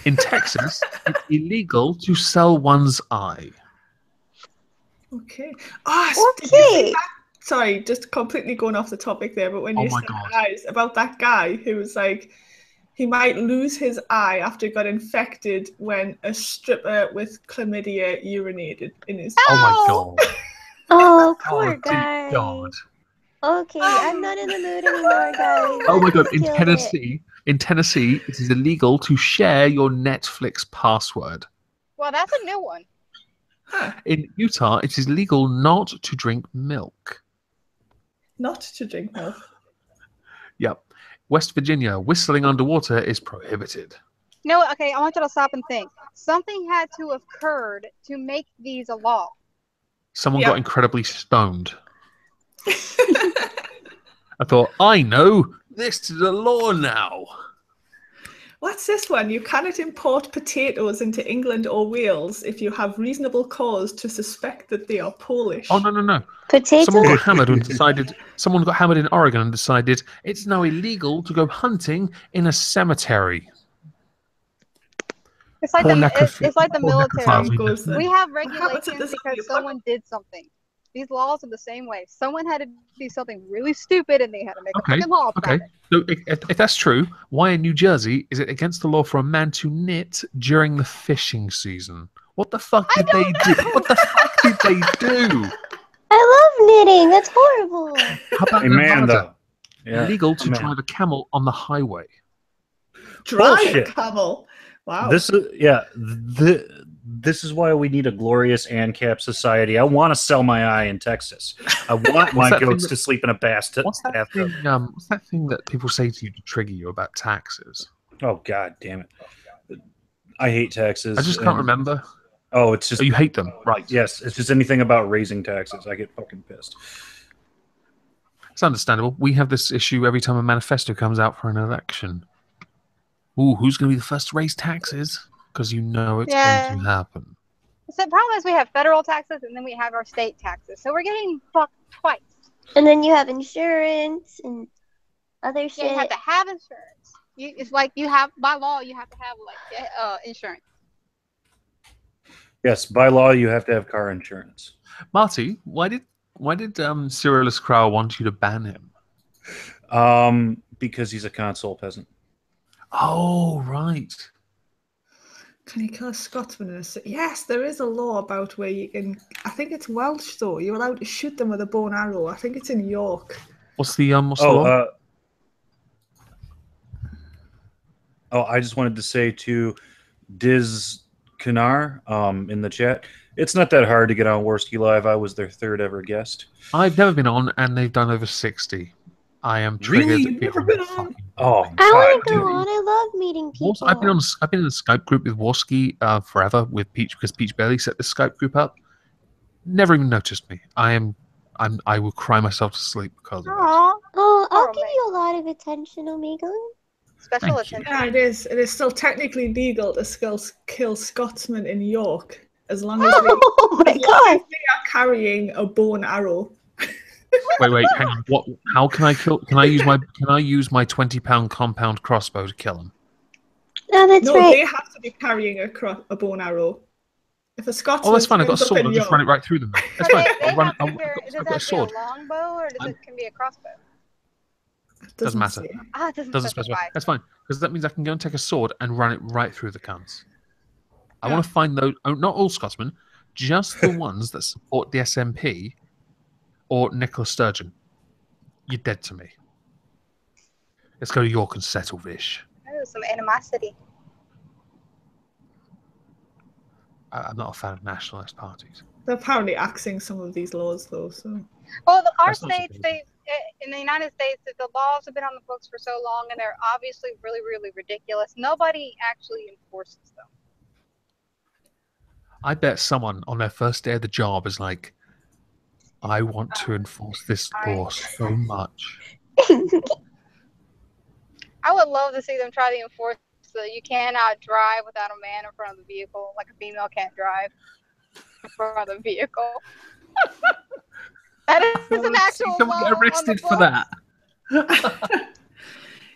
In Texas, it's illegal to sell one's eye. Okay. Oh, okay. Sorry, just completely going off the topic there, but when you said eyes, about that guy who was like, he might lose his eye after he got infected when a stripper with chlamydia urinated in his. Oh my god. Oh, poor guy. God. Okay, I'm not in the mood anymore, guys. Oh my god, in Tennessee, it is illegal to share your Netflix password. Well, that's a new one. In Utah, it is legal not to drink milk. Not to drink milk? Yep. West Virginia, whistling underwater is prohibited. No, okay, I want you to stop and think. Something had to have occurred to make these a law. Someone got incredibly stoned. I thought, I know, this is a law now. What's this one? You cannot import potatoes into England or Wales if you have reasonable cause to suspect that they are Polish. Oh, no. Potatoes? Someone got hammered and decided. Someone got hammered in Oregon and decided it's now illegal to go hunting in a cemetery. It's like the military. We have regulations because someone did something. These laws are the same way. Someone had to do something really stupid, and they had to make a fucking law about it. So if that's true, why in New Jersey is it against the law for a man to knit during the fishing season? What the fuck did they do? What the fuck did they do? I love knitting. That's horrible. How about Amanda? Illegal to drive a camel on the highway. Drive a camel? Wow. This is why we need a glorious ANCAP society. I want to sell my eye in Texas. I want my goats to sleep in a bathtub. What's that thing that people say to you to trigger you about taxes? Oh, god damn it. I hate taxes. I just can't remember. Oh, it's just... Oh, you hate them, right. Yes, it's just anything about raising taxes. I get fucking pissed. It's understandable. We have this issue every time a manifesto comes out for an election. Ooh, who's going to be the first to raise taxes? Because you know it's going to happen. So the problem is we have federal taxes and then we have our state taxes. So we're getting fucked twice. And then you have insurance and other shit. You have to have insurance. It's like you have, by law, you have to have like insurance. Yes, by law, you have to have car insurance. Marty, why did Cyrillus Crow want you to ban him? Because he's a console peasant. Oh, right. Can you kill a Scotsman? Yes, there is a law about where you can. I think it's Welsh though. You're allowed to shoot them with a bow and arrow. I think it's in York. What's the law? I just wanted to say to Diz Kanar in the chat, it's not that hard to get on Worski Live. I was their 3rd ever guest. I've never been on, and they've done over 60. I am triggered. Really? You've never been on? Oh, I want to go on. I love meeting people. I've been in a Skype group with Worski forever with Peach, because Peach Bailey set this Skype group up. Never even noticed me. I will cry myself to sleep because of it. Oh, I'll give you a lot of attention, Omegon. Special attention. Yeah, it is. It is still technically legal to kill Scotsmen in York as long as they are carrying a bow and arrow. Wait, hang on. What? How can I kill? Can I use my 20-pound compound crossbow to kill him? No, that's right. They have to be carrying a bow and arrow. If a Scotsman, that's fine. I've got a sword. I'll just run it right through them. That's fine. I've got a sword. Does it have to be a longbow or can be a crossbow? Doesn't matter. It doesn't specify. That's fine, because that means I can go and take a sword and run it right through the cunts. I want to find those. Oh, not all Scotsmen, just the ones that support the SNP or Nicola Sturgeon. You're dead to me. Let's go to York and settle this. Oh, some animosity. I'm not a fan of nationalist parties. They're apparently axing some of these laws, though. So, well, our states, in the United States, the laws have been on the books for so long, and they're obviously really, really ridiculous. Nobody actually enforces them. I bet someone on their first day of the job is like, I want to enforce this law so much. I would love to see them try to enforce that you cannot drive without a man in front of the vehicle, like a female can't drive in front of the vehicle. That is an actual law. Get arrested for that.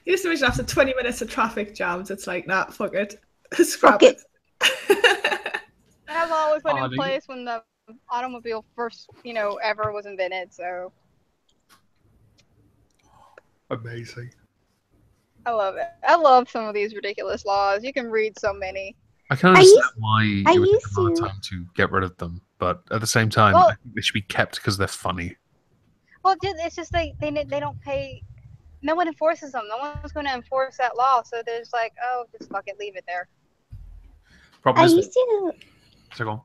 Used to after 20 minutes of traffic jams, it's like, nah, fuck it. Scrap it. That law was put in place when the automobile first, ever was invented, so. Amazing. I love it. I love some of these ridiculous laws. You can read so many. I can understand why it would take a long time to get rid of them, but at the same time, I think they should be kept because they're funny. Well, it's just they don't pay. No one enforces them. No one's going to enforce that law, so they're just like, oh, just fuck it, leave it there. I used to. So go on.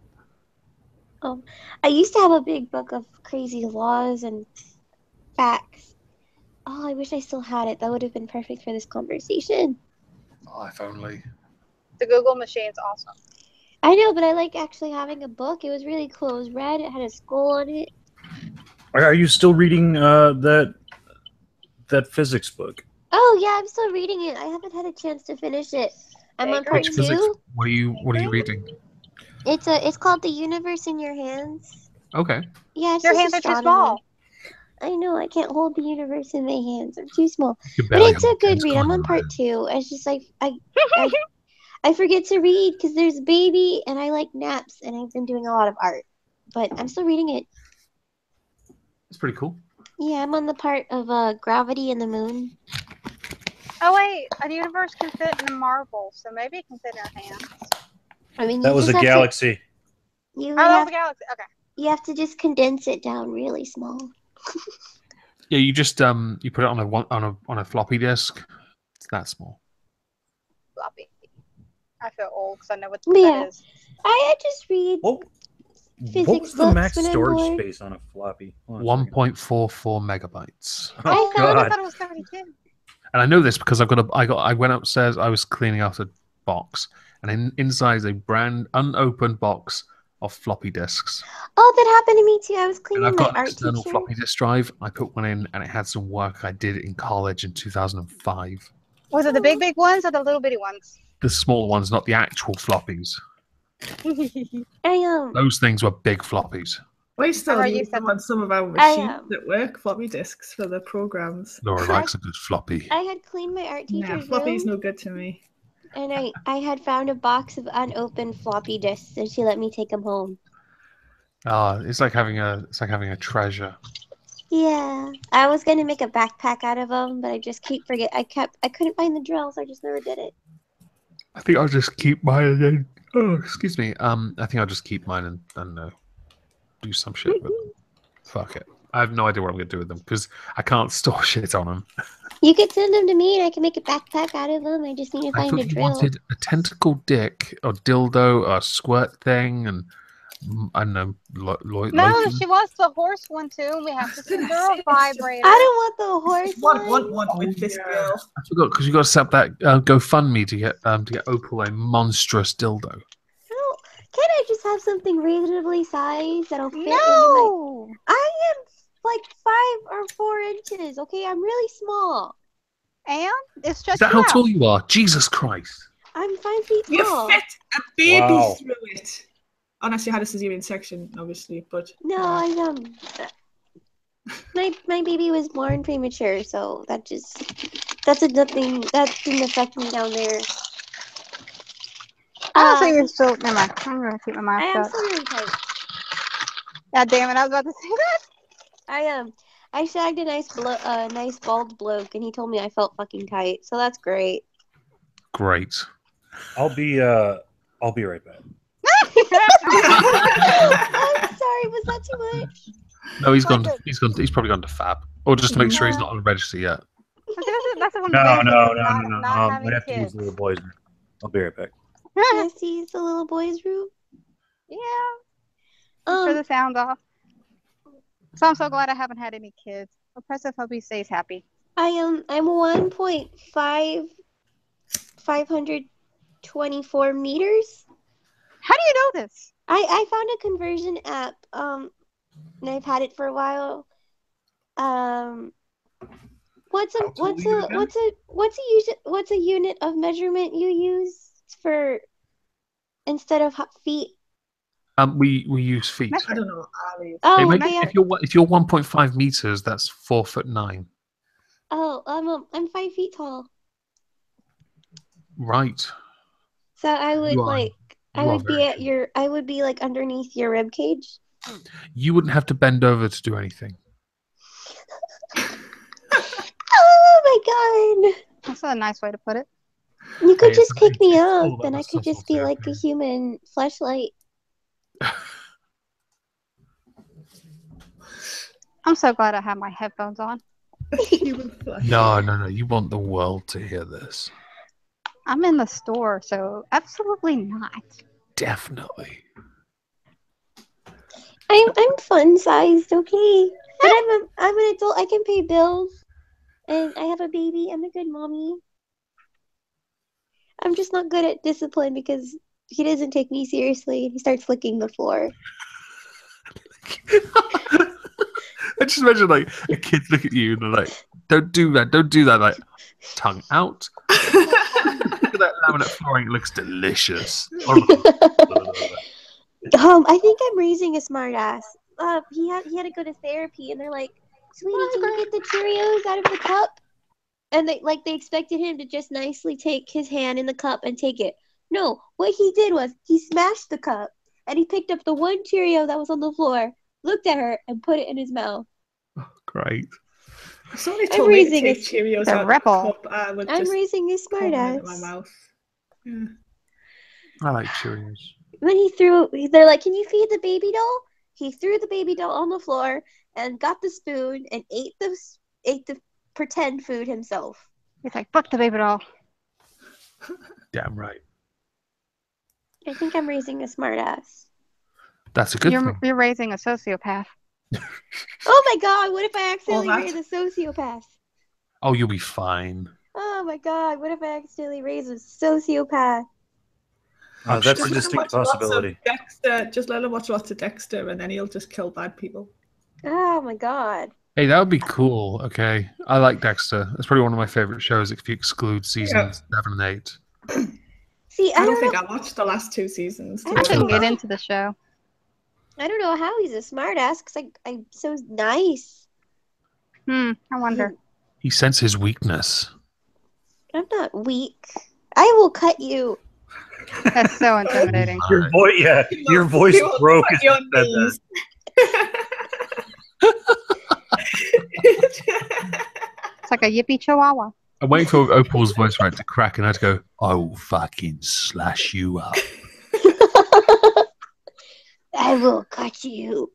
Oh, I used to have a big book of crazy laws and facts. Oh, I wish I still had it. That would have been perfect for this conversation. Oh, if only. The Google machine's awesome. I know, but I like actually having a book. It was really cool. It was red. It had a skull on it. Are you still reading that physics book? Oh yeah, I'm still reading it. I haven't had a chance to finish it. I'm on part 2. What are you reading? It's called The Universe in Your Hands. Okay. Yeah, it's your hands are too small. I know, I can't hold the universe in my hands. I'm too small. But it's a good read. I'm on part 2. It's just like I forget to read because there's a baby and I like naps and I've been doing a lot of art. But I'm still reading it. It's pretty cool. Yeah, I'm on the part of gravity and the moon. Oh wait, a universe can fit in a marble, so maybe it can fit in our hands. I mean, that was a galaxy. That was a galaxy. Okay. You have to just condense it down really small. Yeah, you just you put it on a floppy disk. It's that small. Floppy. I feel old because I know what that is. I just read physics what was the books max when I'm storage bored. space on a floppy? 1.44 megabytes. Oh, I thought it was 32. And I know this because I went upstairs. I was cleaning out a box, and inside is a brand unopened box of floppy disks. Oh, that happened to me too. I was cleaning and I've my got an art external teacher. floppy disk drive. I put one in, and it had some work I did in college in 2005. Was it the big ones or the little bitty ones? The smaller ones, not the actual floppies. I Those things were big floppies. We still use them on some of our machines at work, floppy disks for the programs. Laura likes a good floppy. I had cleaned my art teacher's floppy's room. no good to me. And I had found a box of unopened floppy disks, and she let me take them home. It's like having a treasure. Yeah, I was gonna make a backpack out of them, but I just keep forget. I couldn't find the drills. I just never did it. I think I'll just keep mine and then. Oh, excuse me. I think I'll just keep mine and do some shit with them. Fuck it. I have no idea what I'm gonna do with them because I can't store shit on them. You could send them to me, and I can make a backpack out of them. I just need to I find a thought you drill. wanted a tentacle dick or dildo or a squirt thing and I don't know. No, she wants the horse one too. We have to send her a vibrator. I don't want the horse one with this girl. I forgot because you got to set up that GoFundMe to get Opal a monstrous dildo. No, can't I just have something reasonably sized that'll fit into my... I am like 5 or 4 inches. Okay, I'm really small. And it's just. Is that how tall you are? Jesus Christ! I'm 5 feet tall. You fit a baby through it. Unless you had a cesarean section, obviously, but no, I my baby was born premature, so that didn't affect me down there. I don't think you're still. Never mind. I'm gonna keep my mouth shut. I am still really tight. God damn it! I was about to say that. I shagged a nice bald bloke, and he told me I felt fucking tight, so that's great. Great. I'll be right back. I'm sorry, was that too much? No, he's gone. He's probably gone to Fab, or just to make sure he's not on the register yet. That's the one. No. Not I have to use the little boys' room. I'll be right back. Can I see the little boys' room? Yeah. Turn the sound off. So I'm so glad I haven't had any kids. Oppressive hope he stays happy. I'm 524 meters. How do you know this? I found a conversion app. And I've had it for a while. What's a unit of measurement you use for instead of feet? We use feet. I don't know. Oh, if you're 1.5 meters, that's 4'9". Oh, I'm 5 feet tall. Right. So I would be like underneath your rib cage. You wouldn't have to bend over to do anything. Oh my god! That's a nice way to put it. You could just pick me up, and I could just be like a human fleshlight. I'm so glad I have my headphones on. No. You want the world to hear this. I'm in the store, so absolutely not. Definitely. I'm fun sized, okay? But I'm an adult. I can pay bills, and I have a baby. I'm a good mommy. I'm just not good at discipline because he doesn't take me seriously, and he starts licking the floor. I just imagine like a kid look at you and they're like, "Don't do that." Like, tongue out. Look at that laminate flooring. It looks delicious. I think I'm raising a smart ass. He had to go to therapy, and they're like, "Sweetie, can you get the Cheerios out of the cup?" And they expected him to just nicely take his hand in the cup and take it. No, what he did was he smashed the cup, and he picked up the one Cheerio that was on the floor, looked at her, and put it in his mouth. Oh, great. Somebody told me to take Cheerios out of the cup. I'm raising a smart ass. In my mouth. Yeah. I like Cheerios. When they're like, "Can you feed the baby doll?" He threw the baby doll on the floor and got the spoon and ate the pretend food himself. He's like, "Fuck the baby doll." Damn right. I think I'm raising a smart ass. That's a good thing. You're raising a sociopath. Oh my god, what if I accidentally raise a sociopath? Oh, you'll be fine. Oh my god, what if I accidentally raise a sociopath? That's a distinct possibility. Dexter, just let him watch lots of Dexter, and then he'll just kill bad people. Oh my god. Hey, that would be cool. Okay, I like Dexter. It's probably one of my favorite shows if you exclude seasons 7 and 8. See, I don't think I watched the last 2 seasons. I couldn't get into the show. I don't know how he's a smartass because I'm so nice. I wonder. He senses his weakness. I'm not weak. I will cut you. That's so intimidating. Your voice, yeah, your voice broke as you said that. It's like a yippee chihuahua. I'm waiting for Opal's voice right to crack, and I'd go, "I will fucking slash you up." I will cut you.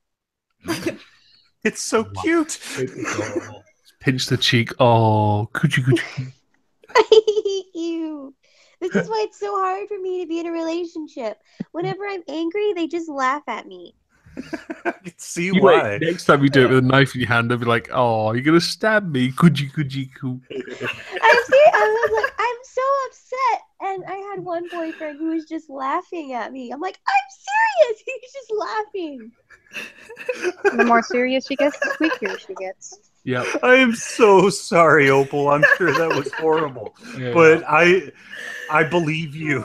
It's so cute. Pinch the cheek. Oh, could you? I hate you. This is why it's so hard for me to be in a relationship. Whenever I'm angry, they just laugh at me. I can see why. Next time you do it with a knife in your hand, they'll be like, "Oh, you're gonna stab me? Could you? I was like, I'm so upset. And I had one boyfriend who was just laughing at me. I'm like, I'm serious. He's just laughing. The more serious she gets, the squeakier she gets. Yeah. I am so sorry, Opal. I'm sure that was horrible, but I believe you.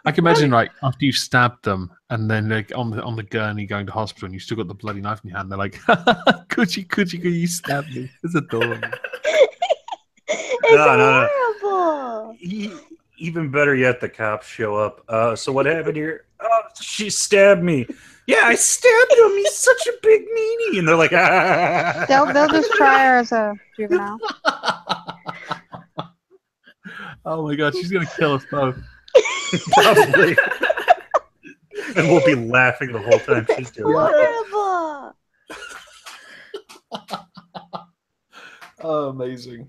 I can imagine, like, after you've stabbed them, and then like on the gurney going to hospital, and you still got the bloody knife in your hand. They're like, "Could you stab me?" It's adorable. It's horrible. Even better yet, the cops show up. So what happened here? Oh, she stabbed me. Yeah, I stabbed him. He's such a big meanie. And they're like, ah. They'll just try her as a juvenile. Oh my god, she's gonna kill us both. Probably. And we'll be laughing the whole time she's doing it. Horrible. Oh, amazing.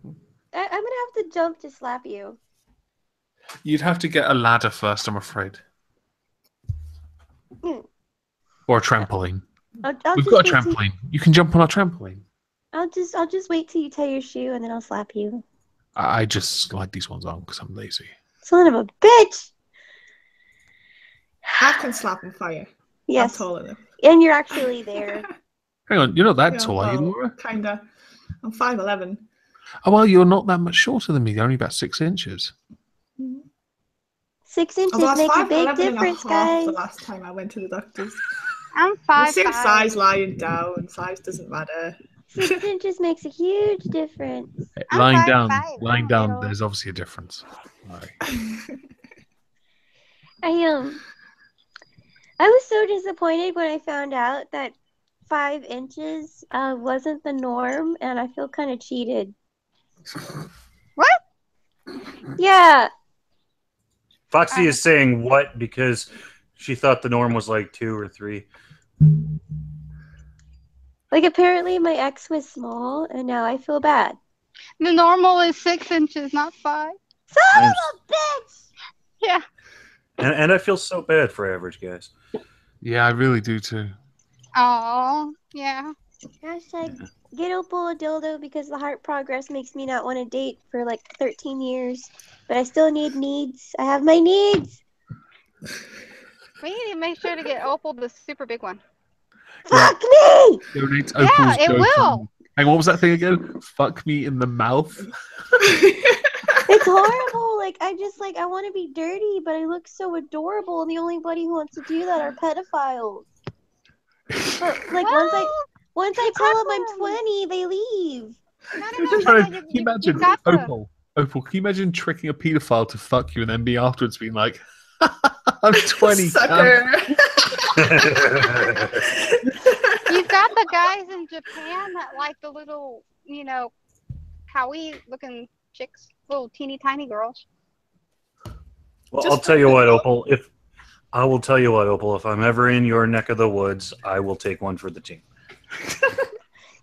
I'm gonna have to jump to slap you. You'd have to get a ladder first, I'm afraid. Or a trampoline. We've got a trampoline. You can jump on our trampoline. I'll just wait till you tie your shoe and then I'll slap you. I just slide these ones on because I'm lazy. Son of a bitch! I can slap and fire. Yes. I'm taller than. And you're actually there. Hang on, you're not that tall, are you, well, Laura? Kinda. I'm 5'11". Oh, well, you're not that much shorter than me. You're only about 6 inches. 6 inches Although I was make a 5'11" big and difference, a half guys. the last time I went to the doctors. I'm The 5'5". same size lying down. Size doesn't matter. 6 inches makes a huge difference. I'm Lying 5'5". down, there's obviously a difference. I was so disappointed when I found out that 5 inches wasn't the norm, and I feel kind of cheated. What? Yeah. Foxy is saying what because she thought the norm was like 2 or 3. Like, apparently my ex was small, and now I feel bad. The normal is 6 inches, not 5. Son of a bitch! Yeah. And I feel so bad for average guys. Yeah, I really do too. Oh, yeah. Hashtag get Opal a dildo because the heart progress makes me not want to date for like 13 years. But I still need needs. I have my needs. We need to make sure to get Opal the super big one. Fuck me! Donate Yeah, Opal's it GoFundMe. will. Hey, what was that thing again? Fuck me in the mouth. It's horrible. Like, I want to be dirty, but I look so adorable, and the only buddy who wants to do that are pedophiles. But, like, once I tell them I'm 20, they leave. Can you imagine, Opal, can you imagine tricking a paedophile to fuck you and then be afterwards being like, I'm 20. Sucker. You've got the guys in Japan that like the little, kawaii looking chicks, little teeny tiny girls. Well, I'll tell you what, Opal. If I'm ever in your neck of the woods, I will take one for the team.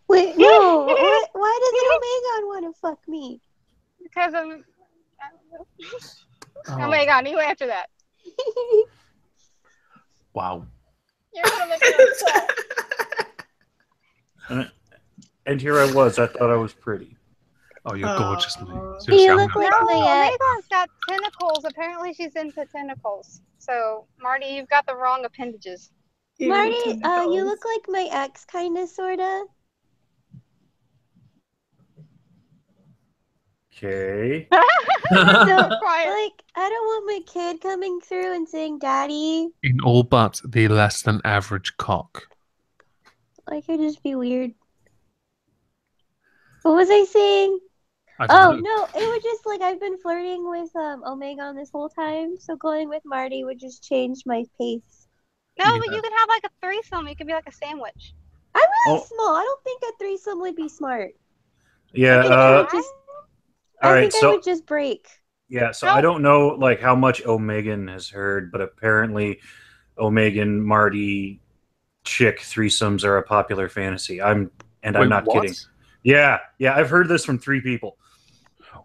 Wait, no. Why does Omegon want to fuck me? Because I'm. Omegon, you answer that. Wow. You're gonna make me upset. And here I was. I thought I was pretty. Oh, you're gorgeous, mate. You look like No, my ex. Omegon's got tentacles. Apparently, she's into tentacles. So, Marty, you've got the wrong appendages. Marty, you look like my ex, kind of, sort of. Okay. So, Quiet. like, I don't want my kid coming through and saying daddy. In all but the less than average cock. Like, it'd just be weird. What was I saying? Oh no, it would just like I've been flirting with Omegon this whole time, so going with Marty would just change my pace. No, but you could have like a threesome. It could be like a sandwich. I'm really small. I don't think a threesome would be smart. Yeah. I think I would just break. Yeah, so I don't know like how much Omegon has heard, but apparently Omegon, Marty, chick threesomes are a popular fantasy. I'm not kidding. Yeah, I've heard this from 3 people.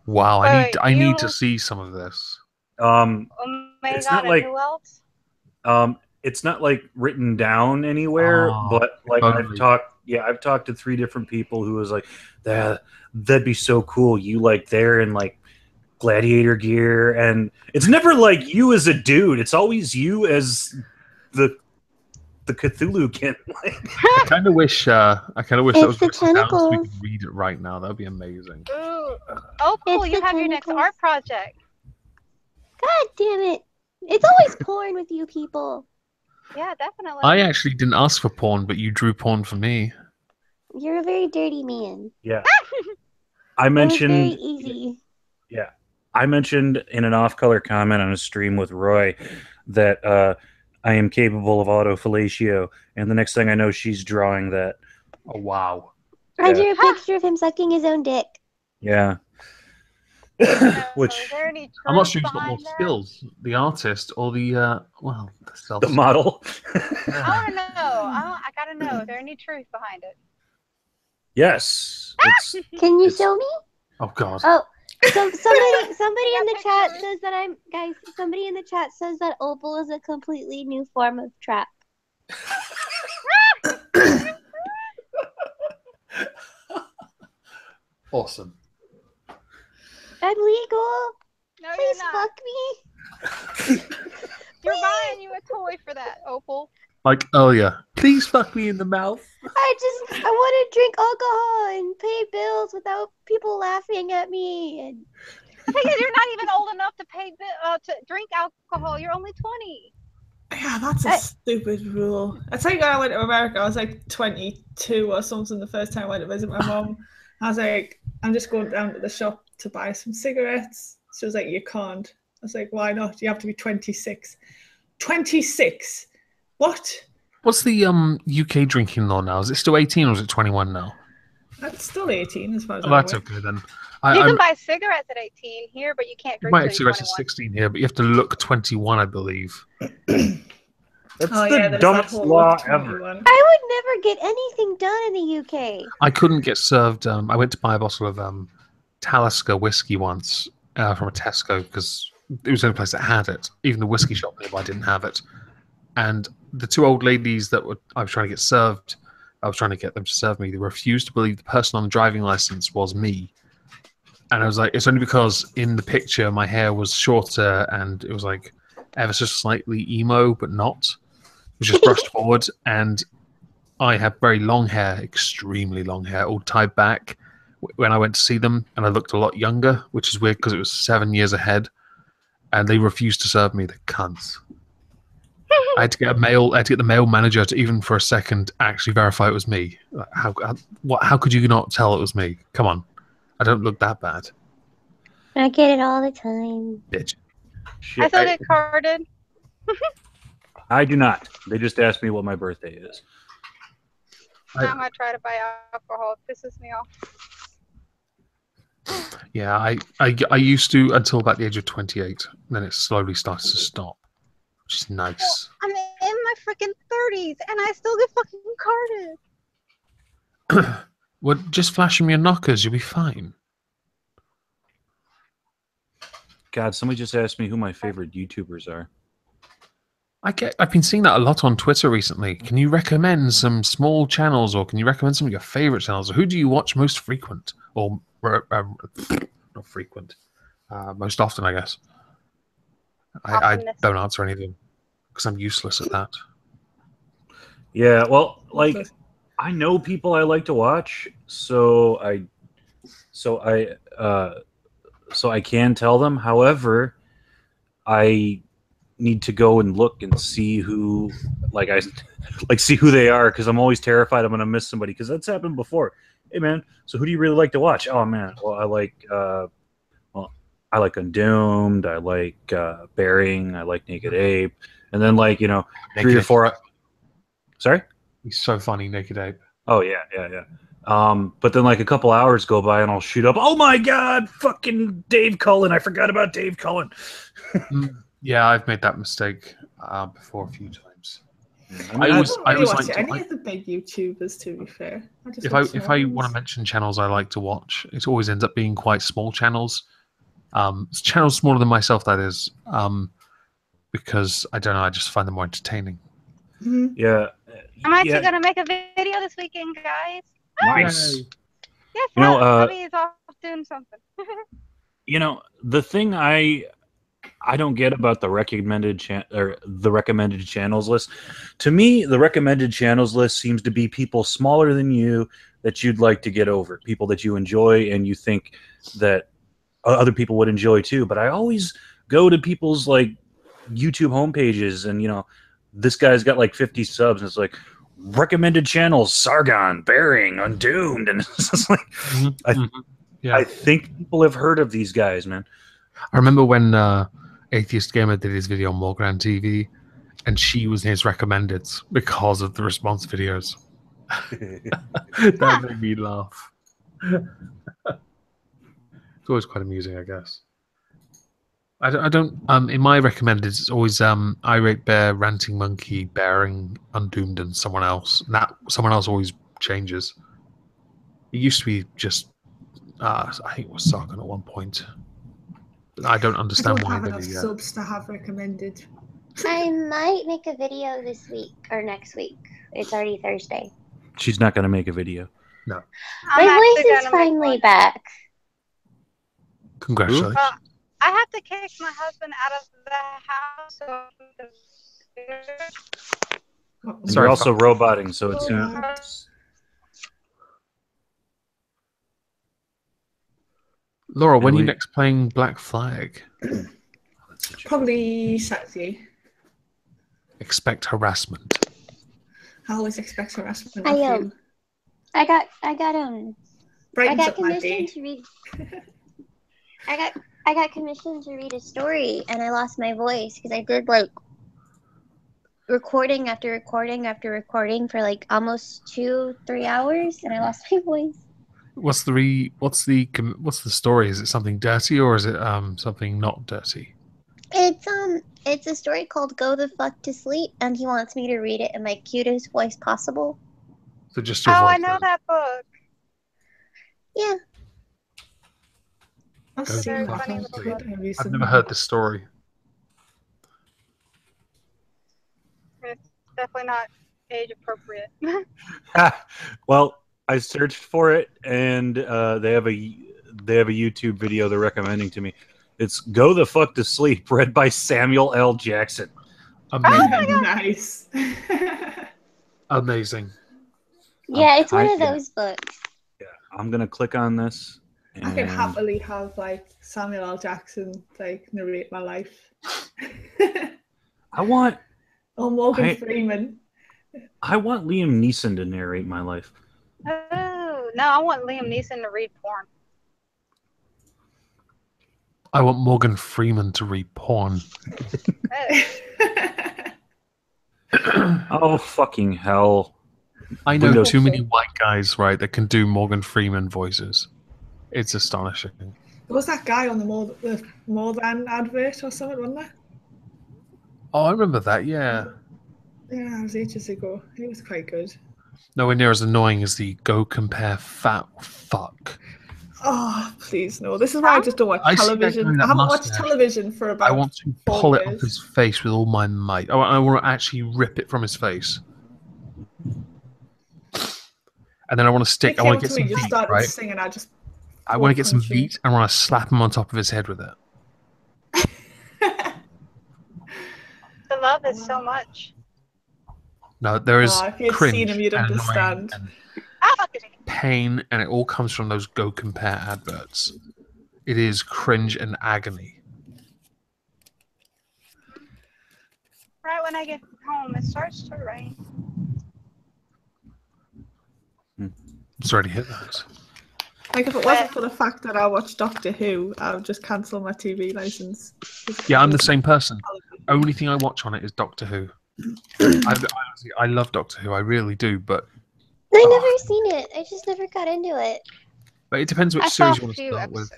Wow, I need to see some of this. It's not like who else? It's not like written down anywhere, but like I've talked to 3 different people who was like, that'd be so cool. You like there in like gladiator gear, and it's never like you as a dude. It's always you as the Cthulhu-Kin. I kind of wish that was the tentacles. So we could read it right now. That'd be amazing. Ooh. Oh, cool! You have your next art project. God damn it! It's always porn with you people. Yeah, definitely. I actually didn't ask for porn, but you drew porn for me. You're a very dirty man. Yeah. I mentioned. It was very easy. Yeah. I mentioned in an off-color comment on a stream with Roy that I am capable of autofellatio, and the next thing I know, she's drawing that. Oh, wow. I drew a picture of him sucking his own dick. Yeah. Which I'm not sure who's got more skills, the artist or the the model. I want to know. I gotta know. Is there any truth behind it? Yes. Can you show me? Oh God. Oh, so somebody in the chat says that somebody in the chat says that Opal is a completely new form of trap. Awesome. I'm legal. No, Please you're not. fuck me. You're buying you a toy for that, Opal. Like, oh yeah, please fuck me in the mouth. I want to drink alcohol and pay bills without people laughing at me. And The thing is, you're not even old enough to to drink alcohol. You're only 20. Yeah, that's a stupid rule. I think when I went to America, I was like 22 or something the first time I went to visit my mom. I was like, I'm just going down to the shop to buy some cigarettes. She was like, you can't. I was like, why not? You have to be 26. 26? What? What's the UK drinking law now? Is it still 18 or is it 21 now? That's still 18 as far as I'm that's aware. okay then. You can buy cigarettes at 18 here, but you can't drink. You might have cigarettes at 16 here, but you have to look 21, I believe. That's the dumbest law ever. I would never get anything done in the UK. I couldn't get served. I went to buy a bottle of Talisker whiskey once from a Tesco because it was the only place that had it. Even the whiskey shop nearby didn't have it. And the 2 old ladies that I was trying to get served, I was trying to get them to serve me. They refused to believe the person on the driving license was me. And I was like, it's only because in the picture my hair was shorter and it was like ever so slightly emo, but not. It was just brushed forward, and I had very long hair, extremely long hair, all tied back when I went to see them, and I looked a lot younger, which is weird because it was 7 years ahead, and they refused to serve me, the cunts. I had to get the mail manager to even for a second actually verify it was me. How could you not tell it was me? Come on. I don't look that bad. I get it all the time. Bitch. I still get carded. I do not. They just asked me what my birthday is. I'm gonna try to buy alcohol. It pisses me off. Yeah, I used to until about the age of 28. Then it slowly starts to stop, which is nice. Well, I'm in my freaking 30s and I still get fucking carded. Well, just flash them your knockers. You'll be fine. God, somebody just asked me who my favorite YouTubers are. I've been seeing that a lot on Twitter recently. Can you recommend some small channels, or can you recommend some of your favorite channels? Or who do you watch most frequent, or not frequent, most often, I guess. I don't answer anything because I'm useless at that. Yeah, well, like I know people I like to watch, so I can tell them. However, I need to go and look and see who, see who they are, because I'm always terrified I'm going to miss somebody, because that's happened before. hey man, so who do you really like to watch? Oh man, well I like Undoomed, I like Bearing, I like Naked Ape, and then like 3 or 4. Sorry, he's so funny, Naked Ape. Oh yeah. But then like a couple hours go by and I'll shoot up. Oh my god, fucking Dave Cullen! I forgot about Dave Cullen. Yeah, I've made that mistake before a few times. I always watch any of the big YouTubers. To be fair, if I want to mention channels I like to watch, it always ends up being quite small channels. Channels smaller than myself, that is, because I don't know. I just find them more entertaining. Yeah. I'm actually gonna make a video this weekend, guys. Nice. Yes, Abby is off doing something. The thing I don't get about the recommended channels list. To me, the recommended channels list seems to be people smaller than you that you'd like to get over, people that you enjoy and you think that other people would enjoy too. But I always go to people's like YouTube homepages, and this guy's got like 50 subs, and it's like recommended channels: Sargon, Bearing, Undoomed, and it's just like I think people have heard of these guys, man. I remember when Atheist Gamer did his video on Morgan TV, and she was in his recommended because of the response videos. That made me laugh. It's always quite amusing, I guess. I don't in my recommended, it's always Irate Bear, Ranting Monkey, Bearing, Undoomed, and someone else. And that someone else always changes. It used to be just I think it was Sargon at one point. But I don't understand why. I don't have enough subs to have recommended. I might make a video this week or next week. It's already Thursday. She's not going to make a video. No. My voice is finally back. Congratulations. I have to kick my husband out of the house. Sorry, also roboting, so it's. Laura, when are you next playing Black Flag? Probably Saturday. Expect harassment. I always expect harassment. I got commissioned to read. I got commissioned to read a story, and I lost my voice because I did like recording after recording after recording for like almost 2-3 hours, and I lost my voice. What's the story? Is it something dirty or is it something not dirty? It's a story called "Go the Fuck to Sleep," and he wants me to read it in my cutest voice possible. So just your voice. I know that book. Yeah. I've never heard this story. It's definitely not age appropriate. Well, I searched for it, and they have a YouTube video they're recommending to me. It's "Go the Fuck to Sleep," read by Samuel L. Jackson. Amazing. Nice. Amazing. Yeah, it's one of those books. Yeah, I'm gonna click on this. I can happily have like Samuel L. Jackson like narrate my life. I want. Or Morgan Freeman. I want Liam Neeson to narrate my life. Oh no, I want Liam Neeson to read porn. I want Morgan Freeman to read porn. Oh fucking hell! I know too many white guys, right, that can do Morgan Freeman voices. It's astonishing. There was that guy on the More Than advert or something, wasn't there? Oh, I remember that, yeah. Yeah, it was ages ago. It was quite good. Nowhere near as annoying as the Go Compare Fat Fuck. Oh, please no. This is why I just don't watch television. I haven't watched television for about 4 years. I want to pull it off his face with all my might. I want to actually rip it from his face. And then I want to stick. I want to get some beat, right? Singing, I want to get some beat and I want to slap him on top of his head with it. The love is so much. No, there is if you'd cringe seen him, you'd understand. And pain, and it all comes from those Go Compare adverts. It is cringe and agony. Right when I get home, it starts to rain. sorry to hear that. Like, if it wasn't for the fact that I watch Doctor Who, I would just cancel my TV license. Yeah, I'm the same person. Only thing I watch on it is Doctor Who. I love Doctor Who, I really do, but... I never seen it. I just never got into it. But it depends which series you want to start with.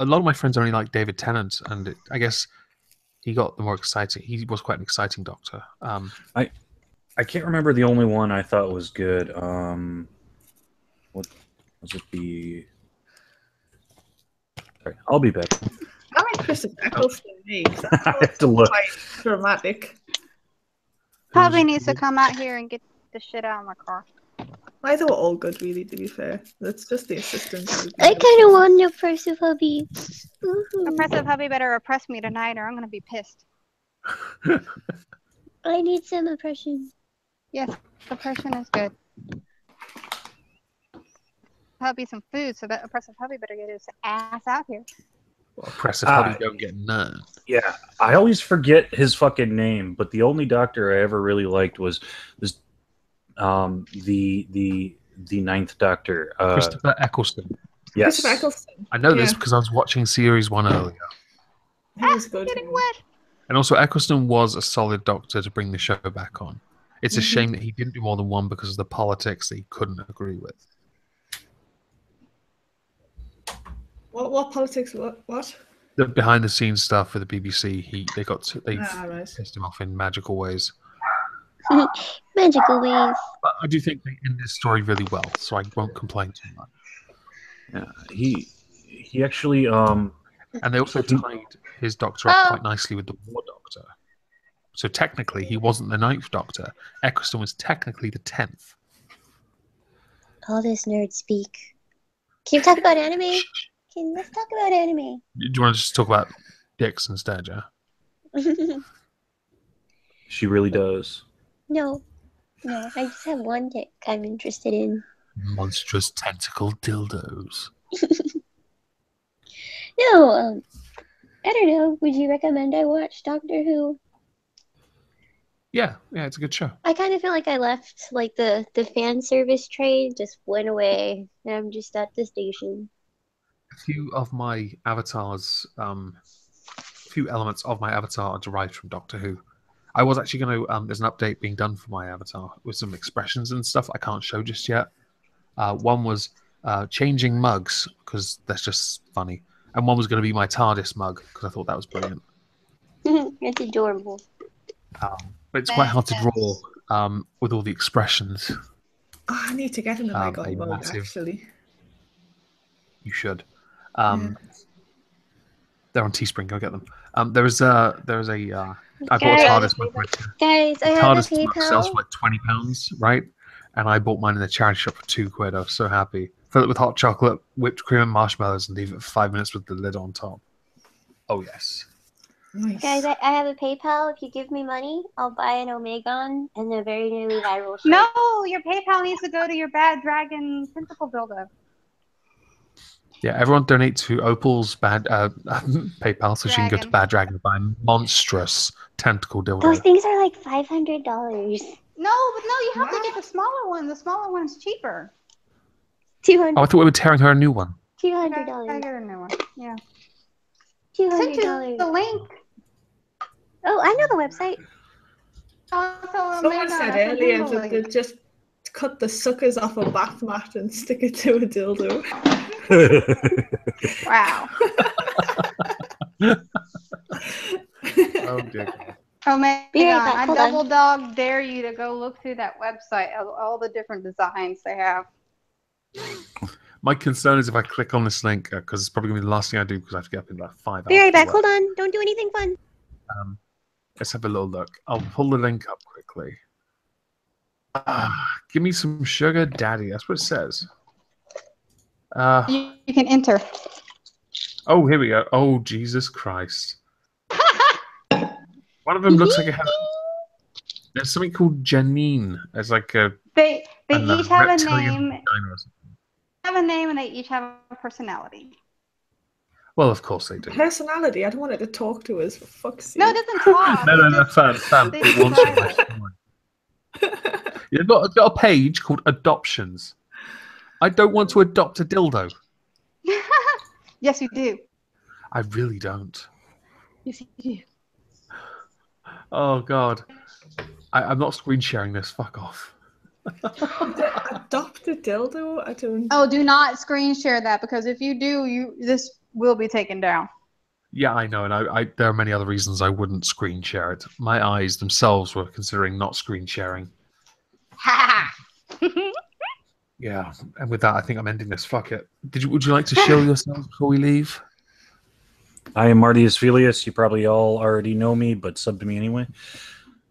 A lot of my friends only like David Tennant, and I guess he got the more exciting... He was quite an exciting Doctor. I can't remember the only one I thought was good. What was it? Sorry, I'll be back. I like Christopher Eccleston, me. I have to look. Quite dramatic. Probably needs to come out here and get the shit out of my car. I thought all good, really, to be fair. That's just the assistant. I kind of want an oppressive hubby. Oppressive hubby better oppress me tonight or I'm going to be pissed. I need some oppression. Yes, oppression is good. Hubby some food, so that oppressive hubby better get his ass out here. Well, oppressive hubby don't get none. Yeah, I always forget his fucking name, but the only Doctor I ever really liked was the Ninth Doctor. Christopher Eccleston. Yes. Christopher Eccleston. I know this because I was watching Series 1 earlier. He was good. Getting wet. And also, Eccleston was a solid Doctor to bring the show back on. It's a shame that he didn't do more than one because of the politics that he couldn't agree with. What politics? What? The behind-the-scenes stuff for the BBC, they Right. pissed him off in magical ways. Magical ways. But I do think they end this story really well, so I won't complain too much. Yeah, he actually and they also tied his Doctor up quite nicely with the War Doctor. So technically, he wasn't the 9th Doctor. Eccleston was technically the 10th. All this nerd speak. Can you talk about anime? Let's talk about anime. Do you want to just talk about dicks instead, yeah? she really does. No, I just have one dick I'm interested in. Monstrous tentacle dildos. No, I don't know. Would you recommend I watch Doctor Who? Yeah, it's a good show. I kind of feel like I left, like, the fan service train just went away, and I'm just at the station. A few of my avatars, few elements of my avatar are derived from Doctor Who. I was actually going to, there's an update being done for my avatar with some expressions and stuff I can't show just yet. One was changing mugs, because that's just funny. And one was going to be my TARDIS mug, because I thought that was brilliant. It's adorable. But it's quite hard to draw with all the expressions. Oh, I need to get in the Omegon mode, actually. You should. They're on Teespring. Go get them. There is a. I bought a TARDIS mug. Guys, I have a PayPal. Sells for like £20, right? And I bought mine in the charity shop for £2. I was so happy. Fill it with hot chocolate, whipped cream, and marshmallows, and leave it for 5 minutes with the lid on top. Oh yes. Nice. Guys, I have a PayPal. If you give me money, I'll buy an Omegon and a very nearly viral shirt. No, your PayPal needs to go to your bad dragon tentacle builder. Yeah, everyone donate to Opal's bad PayPal so she can go to Bad Dragon and buy a monstrous tentacle dildo. Those things are like $500. No, you have to get the smaller one. The smaller one's cheaper. $200. Oh, I thought we were tearing her a new one. $200. I get a new one. Yeah. $200. Send you the link. Oh, I know the website. Someone said earlier that they just cut the suckers off a bath mat and stick it to a dildo. Wow. Oh dear. Oh man, I Hold double dog dare you to go look through that website of all the different designs they have. My concern is if I click on this link, because it's probably going to be the last thing I do because I have to get up in about 5 hours. Be right back. Hold on. Don't do anything fun. Let's have a little look. I'll pull the link up quickly. Give me some sugar daddy. That's what it says. You can enter. Oh, here we go. Oh, Jesus Christ. One of them looks like it has... There's something called Janine. It's like a... They each have a name. Have a name and they each have a personality. Well, of course they do. Personality? I don't want it to talk to us, for fuck's sake. No, it doesn't talk. No, fam. It wants to. They've got a page called Adoptions. I don't want to adopt a dildo. Yes, you do. I really don't. Yes, you do. Oh God, I'm not screen sharing this. Fuck off. Adopt a dildo? I don't. Oh, do not screen share that because if you do, this will be taken down. Yeah, I know, and I there are many other reasons I wouldn't screen share it. My eyes themselves were considering not screen sharing. Ha! Yeah, and with that, I think I'm ending this. Fuck it. Would you like to show yourselves before we leave? I am Marty Asphelius. You probably all already know me, but sub to me anyway.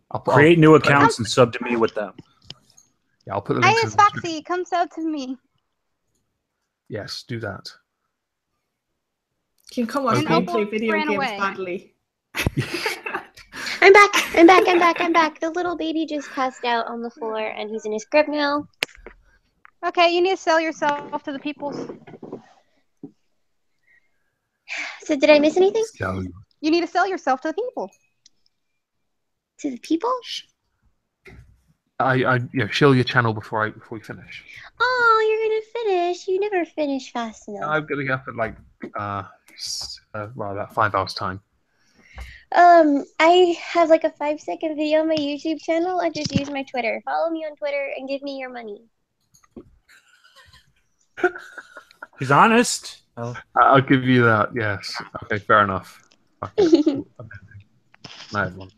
I'll create new accounts and sub to me with them. Yeah, I'll put the Hi, link it's Foxy. Come sub to me. Yes, do that. You can come watch me play video games away. badly. I'm back. The little baby just passed out on the floor and he's in his crib now. Okay, you need to sell yourself to the people. So did I miss anything? You need to sell yourself to the people. To the people? Shill your channel before we finish. Oh, you're gonna finish. You never finish fast enough. I'm gonna get up at like about 5 hours time. I have like a 5-second video on my YouTube channel. I just use my Twitter. Follow me on Twitter and give me your money. He's honest. I'll give you that. Yes. Okay. Fair enough. Okay. Night, everyone.